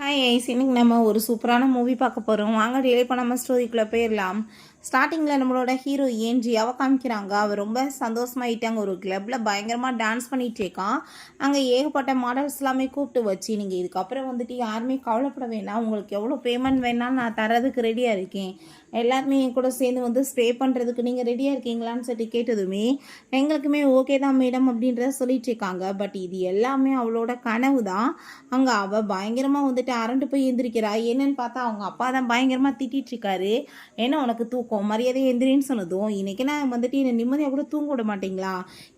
Hi ice, இன்னைக்கு நம்ம ஒரு சூப்பரான மூவி பார்க்க போகிறோம். வாங்க டெய்லி இப்போ நம்ம ஸ்டோரிக்குள்ளே போயிடலாம். ஸ்டார்டிங்கில் நம்மளோட ஹீரோ ஏஞ்சி காமிக்கிறாங்க. அவர் ரொம்ப சந்தோஷமாயிட்டாங்க. ஒரு கிளப்பில் பயங்கரமாக டான்ஸ் பண்ணிகிட்டு இருக்கான். அங்கே ஏகப்பட்ட மாடல்ஸ் எல்லாமே கூப்பிட்டு வச்சு, நீங்கள் இதுக்கப்புறம் வந்துட்டு யாருமே கவலைப்பட வேணாம், உங்களுக்கு எவ்வளோ பேமெண்ட் வேணாலும் நான் தரதுக்கு ரெடியாக இருக்கேன், எல்லாருமே என் கூட சேர்ந்து வந்து ஸ்டே பண்ணுறதுக்கு நீங்கள் ரெடியாக இருக்கீங்களான்னு சொல்லி கேட்டதுமே எங்களுக்குமே ஓகே தான் மேடம் அப்படின்றத சொல்லிட்டு இருக்காங்க. பட் இது எல்லாமே அவளோட கனவு தான். அங்கே அவள் பயங்கரமாக வந்துட்டு அரண்டு போய் எந்திரிக்கிறா. என்னன்னு பார்த்தா அவங்க அப்பா தான் பயங்கரமாக திட்டிகிட்டு இருக்காரு. ஏன்னா உனக்கு தூக்கம் மரியாதையை எந்திரின்னு சொன்னதும், இன்னைக்கு நான் வந்துட்டு என்னை நிம்மதியாக கூட தூங்க விட மாட்டீங்களா,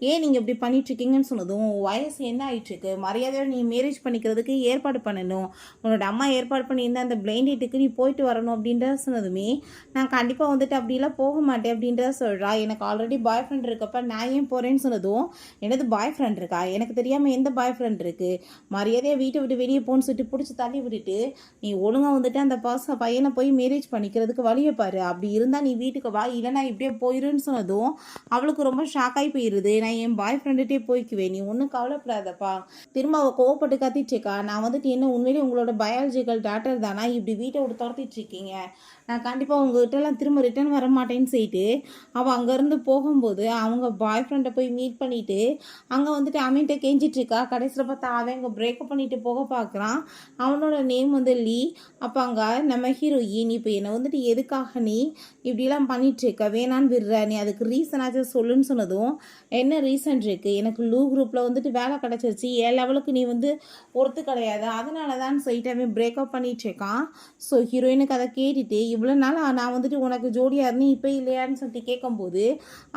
ஏன் நீங்கள் இப்படி பண்ணிட்டு இருக்கீங்கன்னு சொன்னதும், வயசு என்ன ஆயிட்டுருக்கு, மரியாதையோட நீ மேரேஜ் பண்ணிக்கிறதுக்கு ஏற்பாடு பண்ணணும், உன்னோட அம்மா ஏற்பாடு பண்ணியிருந்த அந்த பிளைண்ட் டேட்டுக்கு நீ போயிட்டு வரணும் அப்படின்றத சொன்னதுமே, நான் கண்டிப்பாக வந்துட்டு அப்படிலாம் போக மாட்டேன் அப்படின்றத சொல்கிறா. எனக்கு ஆல்ரெடி பாய் ஃப்ரெண்ட் இருக்கப்ப நான் ஏன் போகிறேன்னு சொன்னதும், எனது பாய் ஃப்ரெண்ட் இருக்கா, எனக்கு தெரியாமல் எந்த பாய் ஃப்ரெண்ட் இருக்குது, மரியாதையாக வீட்டை விட்டு வெளியே போன்னு சொல்லிட்டு பிடிச்சி தள்ளி விட்டுட்டு நீ ஒழுங்காக வந்துட்டு அந்த பையனை போய் மேரேஜ் பண்ணிக்கிறதுக்கு வழியை பாரு, அப்படி இருந்தால் நீ வீட்டுக்கு வா, இல்லை நான் இப்படியே போயிருன்னு சொன்னதும் அவளுக்கு ரொம்ப ஷாக்காகி போயிடுது. நான் என் பாய் ஃப்ரெண்டுகிட்டே போய்க்குவேன், நீ ஒன்றும் கவலைப்படாதப்பா. திரும்ப அவள் கோவப்பட்டு கத்திட்டுருக்கா. நான் வந்துட்டு என்ன உண்மையிலே உங்களோட பயாலஜிக்கல் டாக்டர் தானா, இப்படி வீட்டை விட்டு துரத்திட்டு இருக்கீங்க, நான் கண்டிப்பாக உங்ககிட்டலாம் திரும்ப ரிட்டர்ன் வர மாட்டேன்னு சொல்லிட்டு அவள் அங்கேருந்து போகும்போது அவங்க பாய் ஃப்ரெண்டை போய் மீட் பண்ணிவிட்டு அங்கே வந்துட்டு அவன்கிட்ட கெஞ்சிட்ருக்கா. கடைசியில் பார்த்தா அவன் அங்கே பிரேக்கப் பண்ணிட்டு போக பார்க்குறான். அவனோட நேம் வந்து லீ. அப்போ அங்கே நம்ம ஹீரோயின், இப்போ என்னை வந்துட்டு எதுக்காக நீ இப்படிலாம் பண்ணிகிட்ருக்க, வேணான்னு விடுற, நீ அதுக்கு ரீசனாச்சும் சொல்லுன்னு சொன்னதும், என்ன ரீசன் இருக்குது, எனக்கு லூ குரூப்பில் வந்துட்டு வேலை கிடச்சிருச்சு, ஏன் லெவலுக்கு நீ வந்து ஒருத்து கிடையாது, அதனால தான் சொல்லிட்டு அவன் பிரேக்கப் பண்ணிகிட்ருக்கான். ஸோ ஹீரோயினுக்கு அதை கேட்டுட்டு, இவ்வளோ நாள் நான் வந்துட்டு உனக்கு ஜோடியாக இருந்தேன், இப்போ இல்லையான்னு சொல்லிட்டு கேட்கும்போது,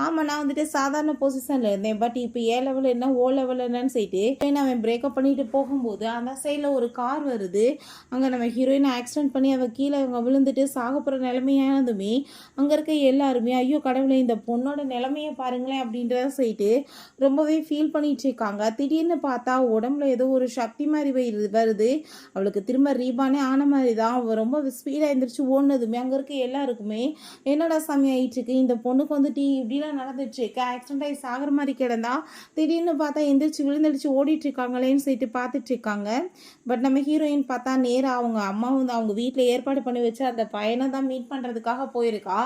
ஆமாம் நான் வந்துட்டு சாதாரண பொசிஷனில் இருந்தேன், பட் இப்போ ஏ லெவல் என்ன ஓ லெவல் என்னன்னு சொல்லிட்டு அவன் பிரேக்கப் பண்ணிட்டு போகும்போது அந்த சைடில் ஒரு கார் வருது. அங்கே நம்ம ஹீரோயினை ஆக்சிடென்ட் பண்ணி அவள் கீழே அவங்க விழுந்துட்டு சாக போகிற நிலைமையானதுமே அங்கே இருக்க எல்லாருமே ஐயோ கடவுளை இந்த பொண்ணோட நிலைமையை பாருங்களேன் அப்படின்றத சொல்லிட்டு ரொம்பவே ஃபீல் பண்ணிட்டு இருக்காங்க. திடீர்னு பார்த்தா உடம்புல ஏதோ ஒரு சக்தி மாதிரி வருது. அவளுக்கு திரும்ப ரீபானே ஆன மாதிரி தான். அவள் ரொம்ப ஸ்பீடாக எழுந்திரிச்சு ஓடினதுமே அங்கே இருக்க எல்லாருக்குமே என்னடா சாமி ஆயிட்டுருக்கு, இந்த பொண்ணுக்கு வந்துட்டு இப்படிலாம் நடந்துட்டுருக்கு, ஆக்சிடென்ட் ஆகி சாகிற மாதிரி கிடந்தா திடீர்னு பார்த்தா எந்திரிச்சு விழுந்தடிச்சு ஓடிட்டு இருக்காங்களேன்னு சொல்லிட்டு பார்த்துட்டு இருக்காங்க. பட் நம்ம ஹீரோயின் பார்த்தா நேராக அவங்க அம்மா வந்து அவங்க வீட்டில் ஏற்பாடு பண்ணி வச்சு அந்த பையனை தான் மீட் பண்ணுறதுக்காக போயிருக்கா.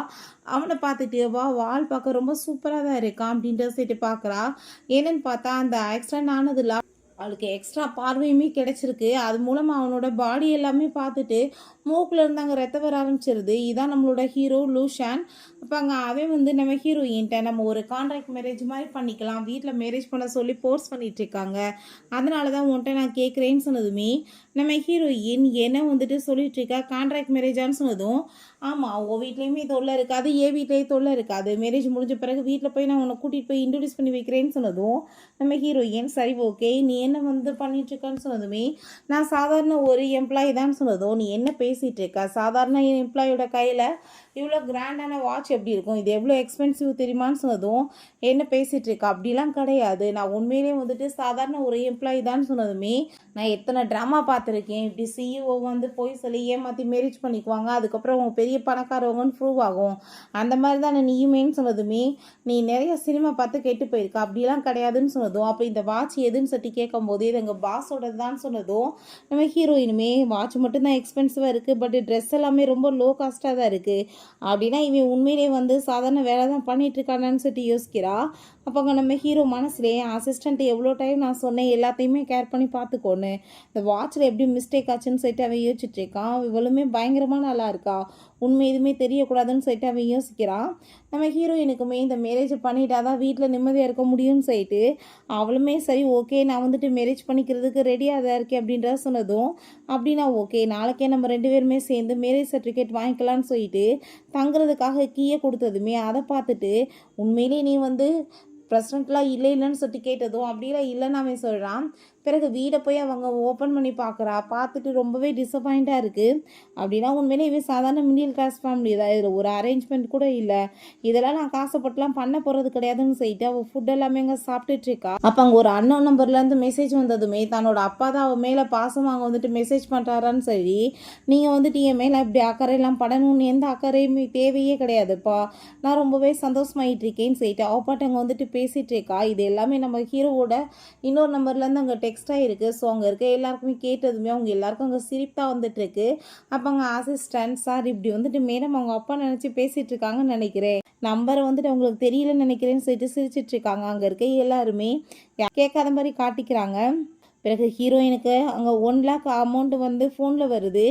அவனை பார்த்துட்டு வால் பார்க்க ரொம்ப சூப்பராக தான் இருக்கான் அப்படின்றத சொல்லிட்டு பார்க்குறா. என்னன்னு பார்த்தா அந்த ஆக்சிடென்ட் ஆனதுல அவளுக்கு எக்ஸ்ட்ரா பார்வையுமே கிடைச்சிருக்கு. அது மூலமாக அவனோட பாடி எல்லாமே பார்த்துட்டு மூக்கில் இருந்து அங்கே ரத்தம் வர ஆரம்பிச்சிருது. இதான் நம்மளோட ஹீரோ லூஷான். அப்போ அங்கே அவன் வந்து நம்ம ஹீரோயின்ட்ட நம்ம ஒரு கான்ட்ராக்ட் மேரேஜ் மாதிரி பண்ணிக்கலாம், வீட்டில் மேரேஜ் பண்ண சொல்லி ஃபோர்ஸ் பண்ணிட்டு இருக்காங்க, அதனால தான் உன்ட்ட நான் கேட்குறேன்னு சொன்னதுமே நம்ம ஹீரோயின் என்ன வந்துட்டு சொல்லிட்டு இருக்கா, கான்ட்ராக்ட் மேரேஜான்னு சொன்னதும், ஆமாம் உன் வீட்லேயுமே தொல்லை இருக்காது, என் வீட்லேயே தொல்லை இருக்காது, மேரேஜ் முடிஞ்ச பிறகு வீட்டில் போய் நான் உன்னை கூட்டிகிட்டு போய் இன்ட்ரடியூஸ் பண்ணி வைக்கிறேன்னு சொன்னதும் நம்ம ஹீரோயின் சரி ஓகே நீ என்ன வந்து பண்ணிட்டுருக்கான்னு சொன்னதுமே, நான் சாதாரண ஒரு எம்ப்ளாயி தான் சொன்னதும், நீ என்ன பேசிகிட்டு இருக்கா, சாதாரண எம்ப்ளாயோட கையில் இவ்வளோ கிராண்டான வாட்ச் எப்படி இருக்கும், இது எவ்வளோ எக்ஸ்பென்சிவ் தெரியுமான்னு சொன்னதும், என்ன பேசிகிட்டு இருக்கா, அப்படிலாம் கிடையாது, நான் உண்மையிலே வந்துட்டு சாதாரண ஒரு எம்ப்ளாயி தான் சொன்னதுமே, நான் எத்தனை ட்ராமா பார்த்துருக்கேன், இப்படி சிஇஓ வந்து போய் சொல்லி ஏமாற்றி மேரேஜ் பண்ணிக்குவாங்க, அதுக்கப்புறம் அவங்க பெரிய பணக்காரவங்கன்னு ப்ரூவ் ஆகும், அந்த மாதிரி தான் நீயுமேன்னு சொன்னதுமே, நீ நிறைய சினிமா பார்த்து கெட்டு போயிருக்கா, அப்படிலாம் கிடையாதுன்னு சொன்னதும், அப்போ இந்த வாட்ச் எதுன்னு சொல்லி கேட்கும்போது இது எங்கள் பாஸோடது தான் சொன்னதும், நம்ம ஹீரோயினுமே வாட்ச் மட்டும்தான் எக்ஸ்பென்சிவாக இருக்குது, பட் ட்ரெஸ் எல்லாமே ரொம்ப லோ காஸ்ட்டாக தான் இருக்குது, அப்படின்னா இவன் உண்மையிலே வந்து சாதாரண வேலை தான் பண்ணிகிட்ருக்கானு சொல்லிட்டு யோசிக்கிறா. அப்போ அங்கே நம்ம ஹீரோ மனசுலேயே அசிஸ்டண்ட் எவ்வளோ டைம் நான் சொன்னேன் எல்லாத்தையுமே கேர் பண்ணி பார்த்துக்கோன்னு, இந்த வாட்சில் எப்படி மிஸ்டேக் ஆச்சுன்னு சொல்லிட்டு அவன் யோசிச்சுட்ருக்கான். இவளுமே பயங்கரமாக நல்லா இருக்கா, உண்மை எதுவுமே தெரியக்கூடாதுன்னு சொல்லிட்டு அவன் யோசிக்கிறான். நம்ம ஹீரோயினுக்குமே இந்த மேரேஜை பண்ணிட்டா தான் வீட்டில் நிம்மதியாக இருக்க முடியும்னு சொல்லிட்டு அவளுமே சரி ஓகே நான் வந்துட்டு மேரேஜ் பண்ணிக்கிறதுக்கு ரெடியாக தான் இருக்கேன் அப்படின்றத சொன்னதும், அப்படின்னா ஓகே நாளைக்கே நம்ம 2 பேருமே சேர்ந்து மேரேஜ் சர்டிஃபிகேட் வாங்கிக்கலான்னு சொல்லிட்டு தங்குறதுக்காக கீயை கொடுத்ததுமே அதை பார்த்துட்டு உண்மையிலே நீ வந்து ப்ரெசிடெண்ட்லாம் இல்லைன்னு சொல்லிட்டு கேட்டதும் அப்படிலாம் இல்லைன்னு அவன் சொல்கிறான். பிறகு வீடை போய் அவங்க ஓப்பன் பண்ணி பார்க்குறா. பார்த்துட்டு ரொம்பவே டிசப்பாயிண்ட்டாக இருக்குது. அப்படின்னா உண்மையிலே இவன் சாதாரண மிடில் கிளாஸ் ஃபேமிலி தான், இதில் ஒரு அரேஞ்ச்மெண்ட் கூட இல்லை, இதெல்லாம் நான் காசப்பட்டுலாம் பண்ண போகிறது கிடையாதுன்னு சொல்லிட்டு அவள் ஃபுட் எல்லாமே அங்கே சாப்பிட்டுட்ருக்கா. அப்போ அங்கே ஒரு அன்னோன் நம்பர்லேருந்து மெசேஜ் வந்ததுமே தன்னோட அப்பா தான் அவள் மேலே பாசம் அங்கே வந்துட்டு மெசேஜ் பண்ணுறாரான்னு சரி, நீங்கள் வந்துட்டு என் மேலே இப்படி அக்கறையெல்லாம் படணும்னு எந்த அக்கறையுமே தேவையே கிடையாதுப்பா, நான் ரொம்பவே சந்தோஷமாயிட்டு இருக்கேன்னு சொல்லிட்டு அவப்பாட்ட அங்கே வந்துட்டு பேசிகிட்டு இருக்கா. இது எல்லாமே நம்ம ஹீரோவோட இன்னொரு நம்பர்லேருந்து அங்கே டெக்ஸ்ட் ஆகிருக்கு. ஸோ அங்கே இருக்க எல்லாருக்குமே கேட்டதுமே அவங்க எல்லாருக்கும் அங்கே சிரிப்பு தான் வந்துட்டுருக்கு. அப்போ அங்கே அசிஸ்டன்ட் சார் இப்படி வந்துட்டு மேடம் அவங்க அப்பா நினச்சி பேசிகிட்டு இருக்காங்கன்னு நினைக்கிறேன், நம்பரை வந்துட்டு அவங்களுக்கு தெரியலன்னு நினைக்கிறேன்னு சொல்லிட்டு சிரிச்சிட்டு இருக்காங்க. அங்கே இருக்க எல்லாருமே கேட்காத மாதிரி காட்டிக்கிறாங்க. பிறகு ஹீரோயினுக்கு அங்கே 1,00,000 அமௌண்ட் வந்து ஃபோனில் வருது.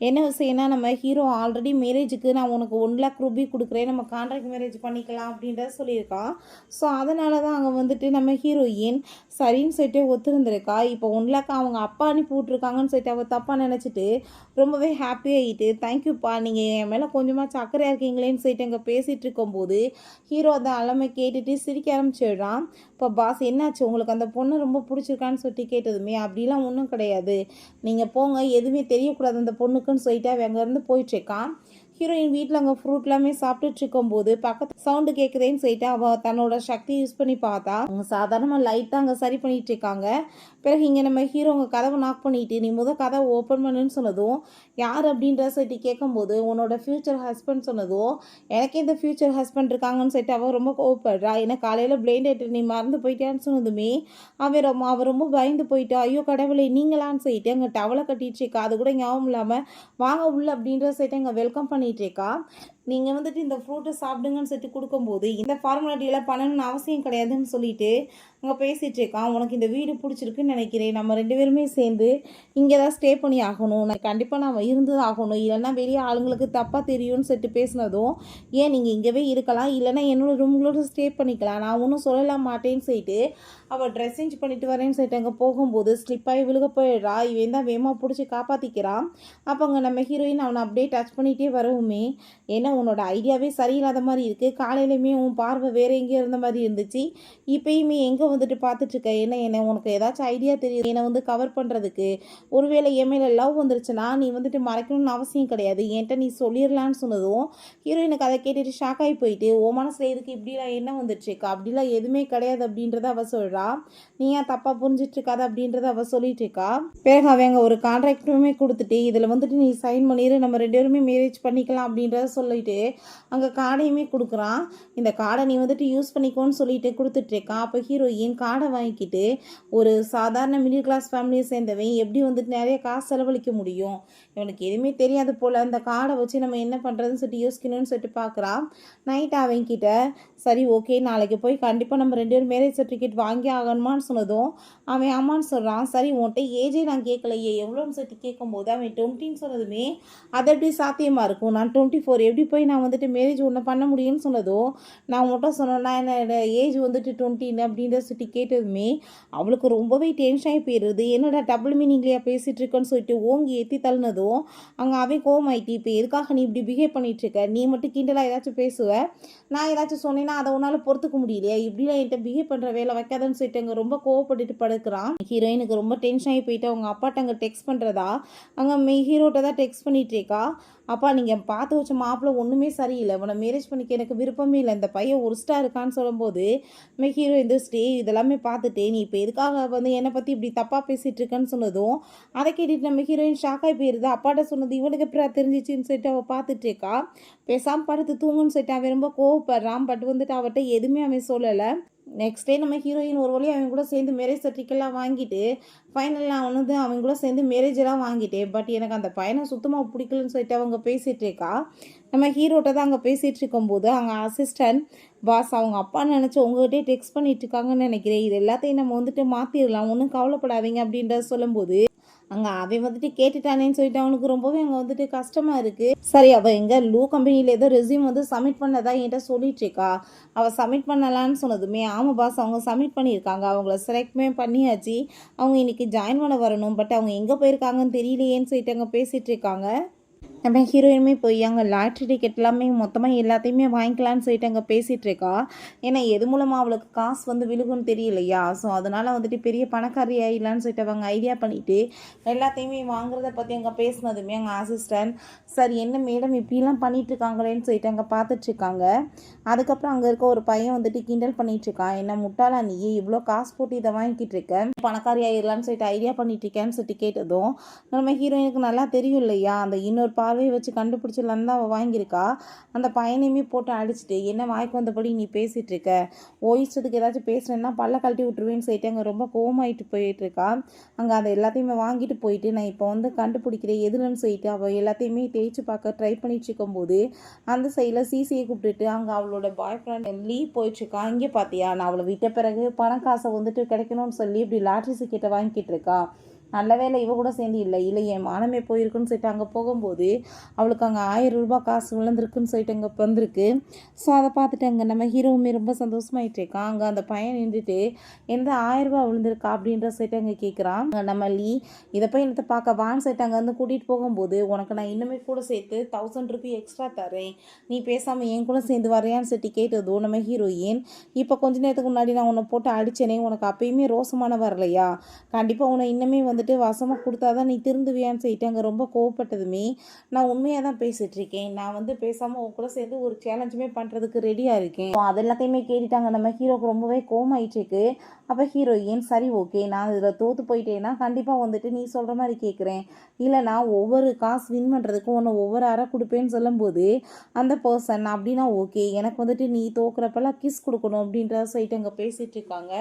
என்ன விஷயம்னா, நம்ம ஹீரோ ஆல்ரெடி மேரேஜுக்கு நான் உனக்கு 1,00,000 ரூபி கொடுக்குறேன், நம்ம கான்ட்ராக்ட் மேரேஜ் பண்ணிக்கலாம் அப்படின்றத சொல்லியிருக்கான். ஸோ அதனால தான் அங்கே வந்துட்டு நம்ம ஹீரோயின் சரின்னு சொல்லிட்டு ஒத்துருந்துருக்கா. இப்போ 1,00,000 அவங்க அப்பா அனுப்பி விட்ருக்காங்கன்னு சொல்லிட்டு அவள் தப்பாக நினச்சிட்டு ரொம்பவே ஹாப்பி ஆகிட்டு, தேங்க்யூப்பா நீங்கள் என் மேலே கொஞ்சமாக சக்கரையாக இருக்கீங்களேன்னு சொல்லிட்டு அங்கே பேசிகிட்டு இருக்கும்போது ஹீரோ அந்த அலமை கேட்டுட்டு சிரிக்க ஆரம்பிச்சிடுறான். இப்போ பாஸ் என்னாச்சு, உங்களுக்கு அந்த பொண்ணு ரொம்ப பிடிச்சிருக்கான்னு சொல்லிட்டு கேட்டது அப்படிலாம் ஒன்றும் கிடையாது, நீங்கள் போங்க, எதுவுமே தெரியக்கூடாது அந்த பொண்ணுக்குன்னு சொல்லிட்டு அவன் அங்கேருந்து போயிட்டுருக்கான். ஹீரோயின் வீட்டில் அங்கே ஃப்ரூட் எல்லாமே சாப்பிட்டுட்டு இருக்கும்போது பக்கத்து சவுண்டு கேட்குதேன்னு சொல்லிட்டு அவள் தன்னோட சக்தி யூஸ் பண்ணி பார்த்தா அவங்க சாதாரணமாக லைட் தான் அங்கே சரி பண்ணிட்டு இருக்காங்க. பிறகு இங்கே நம்ம ஹீரோ உங்கள் கதவை நாக் பண்ணிட்டு நீ கதவை ஓப்பன் பண்ணுன்னு சொன்னதும் யார் அப்படின்ற சொல்லிட்டு கேட்கும்போது உன்னோட ஃப்யூச்சர் ஹஸ்பண்ட் சொன்னதும் எனக்கு இந்த ஃப்யூச்சர் ஹஸ்பண்ட் இருக்காங்கன்னு சொல்லிட்டு அவள் ரொம்ப கோவப்படுறா. ஏன்னா காலையில் பிளைண்ட் ஆகிட்டு நீ மறந்து போயிட்டான்னு சொன்னதுமே அவள் ரொம்ப பயந்து போயிட்டா. ஐயோ கடவுளை நீங்களான்னு சொல்லிட்டு அங்கே டவலை கட்டிட்டு இருக்கா. அது கூட ஞாபகம் இல்லாமல் வாங்க உள்ள அப்படின்ற சொல்லிட்டு அங்கே வெல்கம் பண்ணிட்டு இருக்கா. நீங்கள் வந்துட்டு இந்த ஃப்ரூட்டை சாப்பிடுங்கன்னு சொல்லிட்டு கொடுக்கும்போது இந்த ஃபார்மாலிட்டியெல்லாம் பண்ணணும்னு அவசியம் கிடையாதுன்னு சொல்லிட்டு அங்கே பேசிகிட்டு இருக்கான். உனக்கு இந்த வீடு பிடிச்சிருக்குன்னு நினைக்கிறேன், நம்ம 2 பேருமே சேர்ந்து இங்கே தான் ஸ்டே பண்ணி ஆகணும், நான் கண்டிப்பாக நான் இருந்து ஆகணும், இல்லைன்னா வெளியே ஆளுங்களுக்கு தப்பாக தெரியும்னு சொல்லிட்டு பேசினதும் ஏன் நீங்கள் இங்கேவே இருக்கலாம், இல்லைன்னா என்னோடய ரூம்களோட ஸ்டே பண்ணிக்கலாம், நான் ஒன்றும் சொல்லலாம் மாட்டேன்னு சொல்லிட்டு அவள் ட்ரெஸ் சேஞ்ச் பண்ணிட்டு வரேன்னு சொல்லிட்டு அங்கே போகும்போது ஸ்லிப்பாகி விழுக போயிடுறா. இவன் தான் வேகமாக பிடிச்சி காப்பாற்றிக்கிறான். அப்போ அங்கே நம்ம ஹீரோயின் அவனை அப்படியே டச் பண்ணிகிட்டே வரவுமே ஏன்னா உன்னோட ஐடியாவே சரியில்லாத மாதிரி இருக்குது, காலையிலையுமே உன் பார்வை வேறு எங்கேயோ இருந்த மாதிரி இருந்துச்சு, இப்போயுமே எங்கே வந்துட்டு பார்த்துட்ருக்க, என்ன உனக்கு ஏதாச்சும் ஐடியா தெரியும் என்னை வந்து கவர் பண்ணுறதுக்கு, ஒருவேளை என் மேலே லவ் வந்துருச்சுன்னா நீ வந்துட்டு மறைக்கணும்னு அவசியம் கிடையாது, என்கிட்ட நீ சொல்லிடலான்னு சொன்னதும் ஹீரோயினுக்கு அதை கேட்டுட்டு ஷாக் ஆகி போயிட்டு ஓ மனசில் இதுக்கு இப்படிலாம் என்ன வந்துட்டுருக்கா, அப்படிலாம் எதுவுமே கிடையாது அப்படின்றத அவள் சொல்கிறா. நீ ஏன் தப்பாக புரிஞ்சிட்டு இருக்காது அப்படின்றத அவள் சொல்லிட்டு இருக்கா. பிறகு அவங்க ஒரு கான்ட்ராக்டுமே கொடுத்துட்டு இதில் வந்துட்டு நீ சைன் பண்ணிடு, நம்ம 2 பேருமே மேரேஜ் பண்ணிக்கலாம் அப்படின்றத சொல்லிட்டு அங்கே கார்டையுமே கொடுக்குறான். இந்த கார்டை நீ வந்துட்டு யூஸ் பண்ணிக்கோன்னு சொல்லிட்டு கொடுத்துட்ருக்கான். அப்போ ஹீரோயின் கார்டை வாங்கிக்கிட்டு ஒரு சாதாரண மிடில் கிளாஸ் ஃபேமிலியை சேர்ந்தவன் எப்படி வந்துட்டு நிறைய காசு செலவழிக்க முடியும், இவனுக்கு எதுவுமே தெரியாது போல், அந்த கார்டை வச்சு நம்ம என்ன பண்ணுறதுன்னு சொல்லிட்டு யோசிக்கணும்னு சொல்லிட்டு பார்க்குறான். நைட் அவன்கிட்ட சரி ஓகே நாளைக்கு போய் கண்டிப்பாக நம்ம 2 பேரும் மேரேஜ் சர்டிஃபிகேட் வாங்கி ஆகணுமான்னு சொன்னதும் அவன் ஆமான்னு சொல்கிறான். சரி உன்கிட்ட ஏஜே நான் கேட்கலையே எவ்வளோன்னு சொல்லிட்டு கேட்கும்போது அவன் 20ன்னு சொன்னதுமே அது எப்படி சாத்தியமாக இருக்கும், நான் 24 எப்படி போய் நான் வந்துட்டு மேரேஜ் ஒன்று பண்ண முடியும்னு சொன்னதும் நான் மட்டும் சொன்னேன்னா என்னோட ஏஜ் வந்துட்டு 20 அப்படின்ற சொல்லிட்டு கேட்டதுமே அவளுக்கு ரொம்பவே டென்ஷன் ஆகி போயிடுது. என்னோட டபுள் மீனிங்லையா பேசிகிட்டு இருக்கேன்னு சொல்லிட்டு ஓங்கி ஏற்றி தள்ளினதும் அங்கே அவன் கோவமாயிட்டு இப்போ எதுக்காக நீ இப்படி பிஹேவ் பண்ணிகிட்ருக்க, நீ மட்டும் கிண்டலாக ஏதாச்சும் பேசுவ, நான் ஏதாச்சும் சொன்னேன்னா அதை உன்னால் பொறுத்துக்க முடியலையா, இப்படிலாம் என்கிட்ட பிஹேவ் பண்ணுற வேலை வைக்காதன்னு சொல்லிட்டு அங்கே ரொம்ப கோவப்பட்டுட்டு படுக்கிறான். ஹீரோயினுக்கு ரொம்ப டென்ஷன் ஆகி போயிட்டு அவங்க அப்பாட்ட அங்கே டெக்ஸ்ட் பண்ணுறதா அங்கே ஹீரோட்ட தான் டெக்ஸ்ட் பண்ணிகிட்டு இருக்கா. அப்பா நீங்கள் பார்த்து வச்ச மாப்பிள்ளை ஒன்றுமே சரியில்லை, உன்னை மேரேஜ் பண்ணிக்க எனக்கு விருப்பமே இல்லை, இந்த பையன் ஒரு ஸ்டார் இருக்கான்னு சொல்லும்போது ஹீரோ இந்த ஸ்டே இதெல்லாமே பார்த்துட்டு நீ இப்போ எதுக்காக வந்து என்னை பற்றி இப்படி தப்பாக பேசிகிட்டு இருக்கேன்னு சொன்னதும் அதை கேட்டுட்டு நம்ம ஹீரோயின் ஷாக் ஆகி போயிருது. அப்பாட்ட சொன்னது இவனுக்கு எப்படி தெரிஞ்சிச்சின்னு சொல்லிட்டு அவள் பார்த்துட்டு இருக்கா. பேசாமல் படுத்து தூங்குன்னு சொல்லிட்டு அவன் ரொம்ப கோவப்படுறான். பட் வந்துட்டு அவட்ட எதுவுமே அவன் சொல்லலை. நெக்ஸ்ட் டே நம்ம ஹீரோயின் ஒரு வழியாக அவங்க கூட சேர்ந்து மேரேஜ் சர்டிஃபிகேட்லாம் வாங்கிட்டு ஃபைனலாக அவங்க கூட சேர்ந்து மேரேஜெல்லாம் வாங்கிட்டேன். பட் எனக்கு அந்த பையனை சுத்தமாக பிடிக்கலன்னு சொல்லிட்டு அவங்க பேசிகிட்டு இருக்கா. நம்ம ஹீரோட்ட தான் அங்கே பேசிகிட்டு இருக்கும்போது அங்கே அசிஸ்டன்ட் பாஸ் அவங்க அப்பா நினச்சி உங்கள்கிட்டே டெக்ஸ்ட் பண்ணிட்டு இருக்காங்கன்னு நினைக்கிறேன், இது எல்லாத்தையும் நம்ம வந்துட்டு மாற்றிடலாம், ஒன்றும் கவலைப்படாதீங்க அப்படின்றத சொல்லும்போது அங்கே அவன் வந்துட்டு கேட்டுட்டானேன்னு சொல்லிட்டு அவனுக்கு ரொம்பவே அங்கே வந்துட்டு கஷ்டமாக இருக்குது. சரி அவள் எங்கே லூ கம்பெனியில் ஏதோ ரெஸ்யூம் வந்து சப்மிட் பண்ணதா என்கிட்ட சொல்லிட்டு இருக்கா, அவள் சப்மிட் பண்ணலான்னு சொன்னதுமே ஆமாம் பாஸ் அவங்க சப்மிட் பண்ணியிருக்காங்க, அவங்கள செலக்ட்மே பண்ணியாச்சு, அவங்க இன்றைக்கி ஜாயின் பண்ண வரணும், பட் அவங்க எங்கே போயிருக்காங்கன்னு தெரியலையேன்னு சொல்லிட்டு அங்கே பேசிகிட்டு இருக்காங்க. நம்ம ஹீரோயினுமே போய் அங்கே லாட்ரி டிக்கெட் எல்லாமே மொத்தமாக எல்லாத்தையுமே வாங்கிக்கலான்னு சொல்லிட்டு அங்கே பேசிகிட்டு இருக்கா. ஏன்னா எது மூலமாக அவளுக்கு காசு வந்து விழுகுன்னு தெரியலையா, ஸோ அதனால் வந்துட்டு பெரிய பணக்காரி ஆகிடலான்னு சொல்லிட்டு அவங்க ஐடியா பண்ணிவிட்டு எல்லாத்தையுமே வாங்குறத பற்றி அங்கே பேசினதுமே அங்கே அசிஸ்டன்ட் சார் என்ன மேடம் இப்படிலாம் பண்ணிகிட்ருக்காங்களேன்னு சொல்லிட்டு அங்கே பார்த்துட்ருக்காங்க. அதுக்கப்புறம் அங்கே இருக்க ஒரு பையன் வந்துட்டு கிண்டல் பண்ணிகிட்ருக்கான், என்ன முட்டாளா நீ இவ்வளோ காசு போட்டு இதை வாங்கிக்கிட்டு இருக்க, பணக்காரி ஆகிடலான்னு சொல்லிட்டு ஐடியா பண்ணிகிட்ருக்கேன்னு சொல்லிட்டு கேட்டதும் நம்ம ஹீரோயினுக்கு நல்லா தெரியும் இல்லையா, அந்த இன்னொரு பார்வையை வச்சு கண்டுபிடிச்சிடலான்னு தான் அவள் வாங்கியிருக்கா. அந்த பையனையுமே போட்டு அடிச்சுட்டு என்ன வாய்க்கு வந்தபடி நீ பேசிகிட்டு இருக்க, இஷ்டத்துக்கு ஏதாச்சும் பேசுகிறேன்னா பல்ல கழட்டி விட்டுருவேன்னு சொல்லிட்டு அங்கே ரொம்ப கோவமாயிட்டு போயிட்டுருக்கா. அங்கே அதை எல்லாத்தையுமே வாங்கிட்டு போயிட்டு நான் இப்போ வந்து கண்டுபிடிக்கிறேன் எதுலன்னு சொல்லிட்டு அவள் எல்லாத்தையுமே தேய்ச்சி பார்க்க ட்ரை பண்ணிட்டு இருக்கும்போது அந்த சைடில் சிசியை கூப்பிட்டுட்டு அங்கே அவளோட பாய் ஃப்ரெண்ட் லீவ் போயிட்டுருக்கா. இங்கே பார்த்தியா நான் அவளை விட்ட பிறகு பணம் காசை வந்துட்டு கிடைக்கணும்னு சொல்லி இப்படி லாட்ரி டிக்கெட்டை வாங்கிட்டு இருக்கா. நல்ல வேலை இவ கூட சேர்ந்து இல்லை என் மானமே போயிருக்குன்னு சொல்லிட்டு அங்கே போகும்போது அவளுக்கு அங்கே 1000 ரூபாய் காசு விழுந்திருக்குன்னு சொல்லிட்டு அங்கே வந்திருக்கு. ஸோ அதை பார்த்துட்டு அங்கே நம்ம ஹீரோவுமே ரொம்ப சந்தோஷமாயிட்டு இருக்கான். அங்கே அந்த பையன் நின்றுட்டு எந்த 1000 ரூபாய் விழுந்திருக்கா அப்படின்ற சொல்லிட்டு அங்கே கேட்குறான். நம்ம லீ இதை போய் என்னத்தை பார்க்க வான்னு சொல்லிட்டு அங்கே வந்து கூட்டிகிட்டு போகும்போது உனக்கு நான் இன்னுமே கூட சேர்த்து 1000 ரூபாய் எக்ஸ்ட்ரா தரேன், நீ பேசாமல் என் கூட சேர்ந்து வரையான்னு சொல்லிட்டு கேட்டதும் நம்ம ஹீரோயின் இப்போ கொஞ்ச நேரத்துக்கு முன்னாடி நான் உன்னை போட்டு அடிச்சேனே உனக்கு அப்பயுமே ரோசமான வரலையா, கண்டிப்பாக உன்னை இன்னுமே வந்துட்டு வசமாக கொடுத்தாதான் நீ திருந்துவியான்னு சொல்லிட்டு அங்கே ரொம்ப கோவப்பட்டதுமே நான் உண்மையாக தான் பேசிகிட்டு இருக்கேன், நான் வந்து பேசாமல் உன் கூட சேர்ந்து ஒரு சேலஞ்சுமே பண்ணுறதுக்கு ரெடியாக இருக்கேன். அது எல்லாத்தையுமே கேட்டுட்டாங்க. நம்ம ஹீரோக்கு ரொம்பவே கோவமாயிட்டுருக்கு. அப்போ ஹீரோயின் சரி ஓகே நான் இதில் தோற்று போயிட்டேன்னா கண்டிப்பாக வந்துட்டு நீ சொல்கிற மாதிரி கேட்குறேன், இல்லை நான் ஒவ்வொரு காசு வின் பண்ணுறதுக்கும் ஒன்று ஒவ்வொரு அறை கொடுப்பேன்னு சொல்லும்போது அந்த பர்சன் அப்படின்னா ஓகே எனக்கு வந்துட்டு நீ தோக்குறப்பெல்லாம் கிஸ் கொடுக்கணும் அப்படின்றத சொல்லிட்டு அங்கே பேசிகிட்டு இருக்காங்க.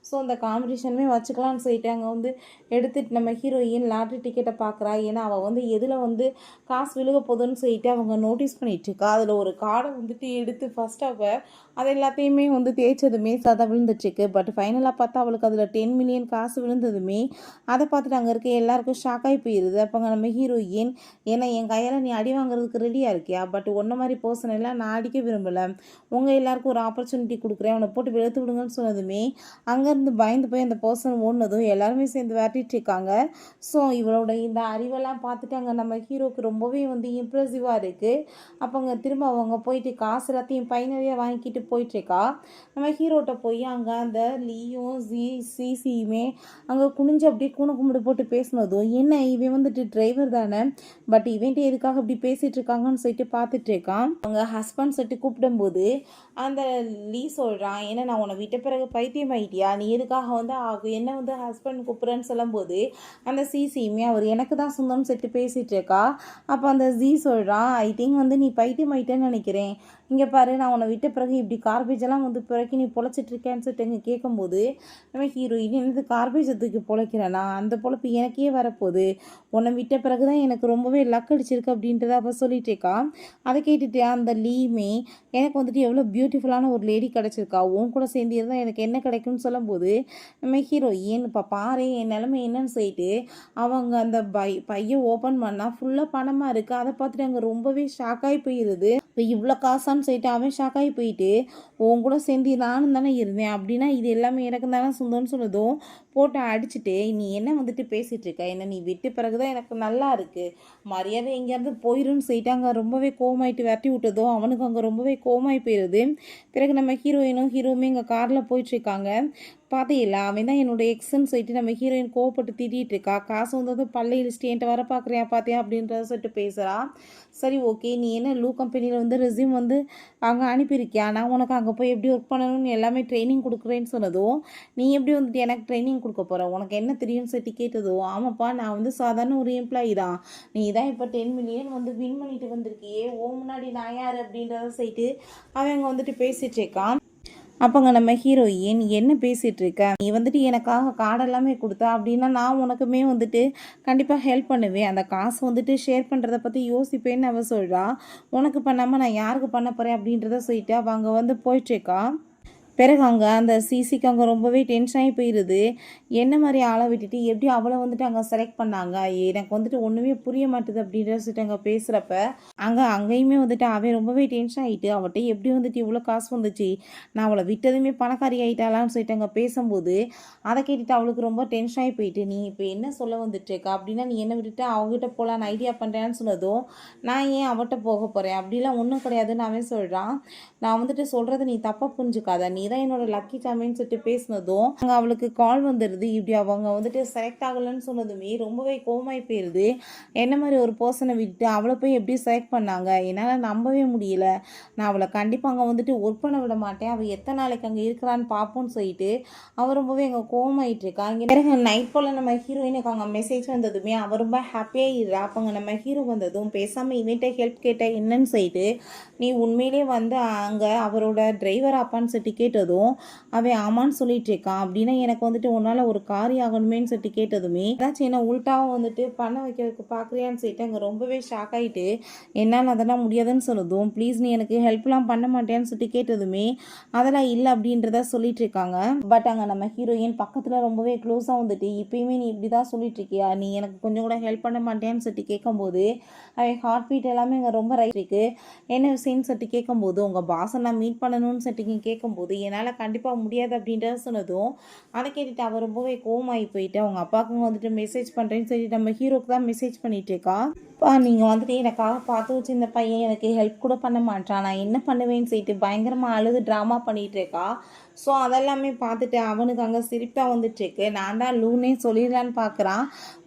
ஸோ அந்த காம்படிஷனுமே வச்சுக்கலான்னு சொல்லிட்டு அங்கே வந்து எடுத்துட்டு நம்ம ஹீரோயின் லாட்ரி டிக்கெட்டை பார்க்குறா. ஏன்னா அவள் வந்து எதில் வந்து காசு விழுக போதுன்னு சொல்லிட்டு அவங்க நோட்டீஸ் பண்ணிகிட்ருக்கா. அதில் ஒரு கார்டை வந்துட்டு எடுத்து ஃபஸ்ட் அவள் அது எல்லாத்தையுமே வந்து தேய்ச்சதுமே சதை விழுந்துட்டுருக்கு. பட் ஃபைனலாக பார்த்தா அவளுக்கு அதில் 10 மில்லியன் காசு விழுந்ததுமே அதை பார்த்துட்டு அங்கே இருக்க எல்லாருக்கும் ஷாக்காகி போயிடுது. அப்போங்க நம்ம ஹீரோயின் ஏன்னா என் கையால் நீ அடி வாங்குறதுக்கு ரெடியாக இருக்கியா, பட் ஒன்றை மாதிரி பர்சன் எல்லாம் நான் அடிக்க விரும்பலை, உங்கள் எல்லாருக்கும் ஒரு ஆப்பர்ச்சுனிட்டி கொடுக்குறேன், அவனை போட்டு வெளுத்து விடுங்கன்னு சொன்னதுமே அங்கேருந்து பயந்து போய் அந்த பர்சன் ஓடுனதும் எல்லாருமே சேர்ந்து விரட்டிட்டு இருக்காங்க. ஸோ இவளோட இந்த அறிவெல்லாம் பார்த்துட்டு அங்கே நம்ம ஹீரோக்கு ரொம்பவே வந்து இம்ப்ரெசிவாக இருக்குது. அப்போங்க திரும்ப அவங்க போயிட்டு காசு எல்லாத்தையும் பை நிறைய வாங்கிக்கிட்டு போயிட்டுருக்கா. நம்ம ஹீரோட்ட போய் அங்கே அந்த லீயும் சிசியுமே அங்கே குனிஞ்சு அப்படியே கூண கும்பிடு போட்டு பேசினதும் என்ன இவன் வந்துட்டு டிரைவர் தானே, பட் இவன்ட்டு எதுக்காக இப்படி பேசிகிட்டு இருக்காங்கன்னு சொல்லிட்டு பார்த்துட்டு இருக்கான். அவங்க ஹஸ்பண்ட் சொல்லிட்டு கூப்பிடும்போது அந்த லீ சொல்கிறான் ஏன்னா நான் உன்னை விட்ட பிறகு பைத்தியம் ஆகிட்டியா, நீ எதுக்காக வந்து என்ன வந்து ஹஸ்பண்ட் கூப்பிட்றேன்னு சொல்லும்போது அந்த சிசியுமே அவர் எனக்கு தான் சொந்தம்னு சொல்லிட்டு பேசிகிட்டு இருக்கா. அப்போ அந்த ஜி சொல்கிறான் ஐ திங்க் வந்து நீ பைத்தியம் ஆகிட்டேன்னு நினைக்கிறேன், இங்கே பாரு நான் உன்னை விட்ட பிறகு இப்படி கார்பேஜெல்லாம் வந்து பிறகு நீ பொழைச்சிட்டு இருக்கேன்னு சொல்லிட்டு இங்கே கேட்கும்போது நம்ம ஹீரோயின் என்னது கார்பேஜை தூக்கி பொழைக்கிறேன்னா அந்த பொழப்பு எனக்கே வரப்போகுது, உன்னை விட்ட பிறகு தான் எனக்கு ரொம்பவே லக் அடிச்சிருக்கு அப்படின்றத அப்போ சொல்லிட்டு இருக்கா. அதை கேட்டுட்டு அந்த லீமே எனக்கு வந்துட்டு எவ்வளோ பியூட்டிஃபுல்லான ஒரு லேடி கிடச்சிருக்கா, உன் கூட சேர்ந்து இருந்தால் எனக்கு என்ன கிடைக்கும்னு சொல்லும்போது நம்ம ஹீரோயின் இப்போ பாரு என் நிலைமை என்னன்னு சொல்லிட்டு அவங்க அந்த பையை ஓப்பன் பண்ணால் ஃபுல்லாக பணமாக இருக்குது. அதை பார்த்துட்டு அங்கே ரொம்பவே ஷாக்காகி போயிடுது. இப்போ இவ்வளோ காசான்னு சொல்லிட்டு அவன் ஷாக்காகி போயிட்டு உன் கூட சேர்ந்து நானும் தானே இருந்தேன் அப்படின்னா இது எல்லாமே எனக்கு தானே சொந்தம்னு சொன்னதும் போட்டு அடிச்சுட்டு நீ என்ன வந்துட்டு பேசிகிட்டு இருக்க, என்ன நீ விட்டு பிறகு தான் எனக்கு நல்லா இருக்குது, மரியாதை எங்கேயாவது போயிருன்னு சொல்லிட்டு அங்கே ரொம்பவே கோவமாயிட்டு விரட்டி விட்டதும் அவனுக்கு அங்கே ரொம்பவே கோவமாகி போயிடுது. பிறகு நம்ம ஹீரோயினும் ஹீரோவுமே இங்கே காரில் போயிட்டுருக்காங்க. பார்த்தீங்களா அவன் தான் என்னோட எக்ஸ்ன்னு சொல்லிட்டு நம்ம ஹீரோயின் கோவப்பட்டு திட்டிகிட்டு இருக்கா. காசு வந்ததும் பல்ல இழிச்சிட்டு என்கிட்ட வர பார்க்குறியா பார்த்தியா அப்படின்றத சொல்லிட்டு பேசுகிறா. சரி ஓகே நீ என்ன லூ கம்பெனியில் வந்து ரெஸ்யூம் வந்து அங்கே அனுப்பியிருக்கியா, நான் உனக்கு அங்கே போய் எப்படி ஒர்க் பண்ணணும்னு எல்லாமே ட்ரைனிங் கொடுக்குறேன்னு சொன்னதும் நீ எப்படி வந்துட்டு எனக்கு ட்ரைனிங் கொடுக்க போகிற, உனக்கு என்ன தெரியும்னு சொல்லிட்டு கேட்டதும் ஆமாப்பா நான் வந்து சாதாரண ஒரு எம்ப்ளாயி தான், நீ தான் இப்போ 10 மில்லியன் வந்து வின் பண்ணிட்டு வந்திருக்கியே, முன்னாடி நான் யார் அப்படின்றத சொல்லிட்டு அவங்க வந்துட்டு பேசிகிட்டு இருக்கான். அப்போங்க நம்ம ஹீரோயின் என்ன பேசிகிட்டு இருக்க, நீ வந்துட்டு எனக்காக கார்டு எல்லாமே கொடுத்தா அப்படின்னா நான் உனக்குமே வந்துட்டு கண்டிப்பாக ஹெல்ப் பண்ணுவேன், அந்த காசு வந்துட்டு ஷேர் பண்ணுறத பற்றி யோசிப்பேன்னு அவள் சொல்கிறா. உனக்கு பண்ணாமல் நான் யாருக்கு பண்ண போகிறேன் அப்படின்றத சொல்லிட்டு அவள் அங்கே வந்து போயிட்டுருக்கா. பிறகு அங்கே அந்த சிசிக்கு அங்கே ரொம்பவே டென்ஷன் ஆகி போயிடுது. என்ன மாதிரி ஆளை விட்டுட்டு எப்படி அவளை வந்துட்டு அங்கே செலக்ட் பண்ணாங்க, எனக்கு வந்துட்டு ஒன்றுமே புரிய மாட்டுது அப்படின்ற சொல்லிட்டு அங்கே பேசுகிறப்ப அங்கேயுமே வந்துட்டு அவன் ரொம்பவே டென்ஷன் ஆகிட்டு அவள்கிட்ட எப்படி வந்துட்டு இவ்வளோ காசு வந்துச்சு, நான் அவளை விட்டதுமே பணக்காரி ஆகிட்டாளான்னு சொல்லிட்டு அங்கே பேசும்போது அதை கேட்டுட்டு அவளுக்கு ரொம்ப டென்ஷன் ஆகி போயிட்டு நீ இப்போ என்ன சொல்ல வந்துட்டுருக்கா அப்படின்னா நீ என்ன விட்டுட்டு அவங்ககிட்ட போகலான்னு ஐடியா பண்ணுறேன்னு சொன்னதும் நான் ஏன் அவட்ட போக போகிறேன் அப்படிலாம் ஒன்றும் கிடையாதுன்னு அவன் சொல்கிறான். நான் வந்துட்டு சொல்கிறத நீ தப்பாக புரிஞ்சுக்காத, நீ தான் என்னோட லக்கி சாமின்னு சொல்லிட்டு பேசினதும் அங்கே அவளுக்கு கால் வந்துடுது. இப்படி அவங்க வந்துட்டு செலக்ட் ஆகலைன்னு சொன்னதுமே ரொம்பவே கோவமாகி போயிடுது. என்ன மாதிரி ஒரு பர்சனை விட்டு அவளை போய் எப்படி செலக்ட் பண்ணாங்க, என்னால் நம்பவே முடியல. நான் அவளை கண்டிப்பாக அங்கே வந்துட்டு ஒர்க் பண்ண விட மாட்டேன், அவள் எத்தனை நாளைக்கு அங்கே இருக்கிறான்னு பார்ப்போன்னு சொல்லிட்டு அவள் ரொம்பவே அங்கே கோவமாயிட்டு இருக்கா. இங்கே பிறகு நைட் போல் நம்ம ஹீரோயினுக்கு அங்கே மெசேஜ் வந்ததுமே அவள் ரொம்ப ஹாப்பியாக இருறா. அப்போ அங்கே நம்ம ஹீரோ வந்ததும் பேசாமல் இவன்கிட்ட ஹெல்ப் கேட்டால் என்னன்னு சொல்லிட்டு நீ உண்மையிலே வந்து அங்கே அவரோட டிரைவர் அப்பான்னு சொல்லிட்டு கேட்டதும் அவன் ஆமான்னு சொல்லிட்டு இருக்கான். அப்படின்னா எனக்கு வந்துட்டு உன்னால் ஒரு காரியம் ஆகணுமேன்னு சொல்லிட்டு கேட்டதுமே ஏதாச்சும் என்ன உள்டாவும் வந்துட்டு பண்ண வைக்கிறதுக்கு பார்க்குறியான்னு சொல்லிட்டு அங்கே ரொம்பவே ஷாக் ஆகிட்டு என்னால் அதெல்லாம் முடியாதுன்னு சொன்னதும் ப்ளீஸ் நீ எனக்கு ஹெல்ப்லாம் பண்ண மாட்டேன்னு சொல்லிட்டு கேட்டதுமே அதெல்லாம் இல்லை அப்படின்றத சொல்லிட்டு இருக்காங்க. பட் அங்கே நம்ம ஹீரோயின் பக்கத்தில் ரொம்பவே க்ளோஸாக வந்துட்டு இப்பயுமே நீ இப்படி தான் சொல்லிட்டு இருக்கியா, நீ எனக்கு கொஞ்சம் கூட ஹெல்ப் பண்ண மாட்டேன்னு சொல்லிட்டு கேட்கும்போது அவன் ஹார்ட் பீட் எல்லாமே அங்கே ரொம்ப ரைட் இருக்கு. என்ன விஷயம்னு சொல்லிட்டு கேட்கும்போது உங்கள் பாஸை நான் மீட் பண்ணணும்னு சொல்லிட்டு கேட்கும்போது என்னால் கண்டிப்பாக முடியாது அப்படின்றத சொன்னதும் அதை கேட்டுட்டு அவர் ரொம்பவே கோவமாகி போயிட்டு அவங்க அப்பாவுக்கும் வந்துட்டு மெசேஜ் பண்ணுறேன்னு சொல்லிட்டு நம்ம ஹீரோக்கு தான் மெசேஜ் பண்ணிட்டு இருக்கா. நீங்கள் வந்துட்டு எனக்காக பார்த்து வச்சு இந்த பையன் எனக்கு ஹெல்ப் கூட பண்ண மாட்டான், நான் என்ன பண்ணுவேன்னு சொல்லிட்டு பயங்கரமாக அழுது ட்ராமா பண்ணிகிட்டு இருக்கா. ஸோ அதெல்லாமே பார்த்துட்டு அவனுக்கு அங்கே சிரிப்பாக வந்துட்டுருக்கு. நான் தான் லூனே சொல்லிடலான்னு பார்க்குறான்.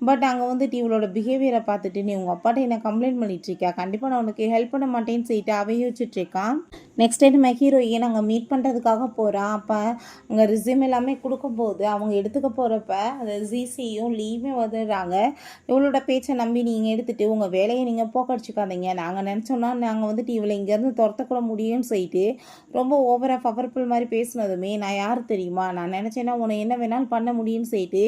பட் அங்கே வந்துட்டு இவளோட பிஹேவியரை பார்த்துட்டு நீ உங்கள் அப்பாட்ட என்ன கம்ப்ளைண்ட் பண்ணிட்டுருக்கா, கண்டிப்பாக நான் உனக்கு ஹெல்ப் பண்ண மாட்டேன்னு சொல்லிட்டு அவன் யோசிச்சுட்ருக்கான். நெக்ஸ்ட் டே நம்ம ஹீரோயின் அங்கே மீட் பண்ணுறதுக்காக போகிறான். அப்போ அங்கே ரிசியூம் எல்லாமே கொடுக்கும்போது அவங்க எடுத்துக்க போகிறப்ப அந்த ஜிசியும் லீவுமே வந்துடுறாங்க. இவளோட பேச்சை நம்பி நீங்கள் எடுத்துகிட்டு உங்கள் வேலையை நீங்கள் போக்கடிச்சிக்காதீங்க, நாங்கள் நினச்சோன்னா நாங்கள் வந்துட்டு இவளை இங்கேருந்து துரத்தக்கூட முடியும்னு சொல்லிட்டு ரொம்ப ஓவராக பவர்ஃபுல் மாதிரி பேசினதுமே நான் யார் தெரியுமா, நான் நினச்சேன்னா உன்னை என்ன வேணாலும் பண்ண முடியும்னு சொல்லிட்டு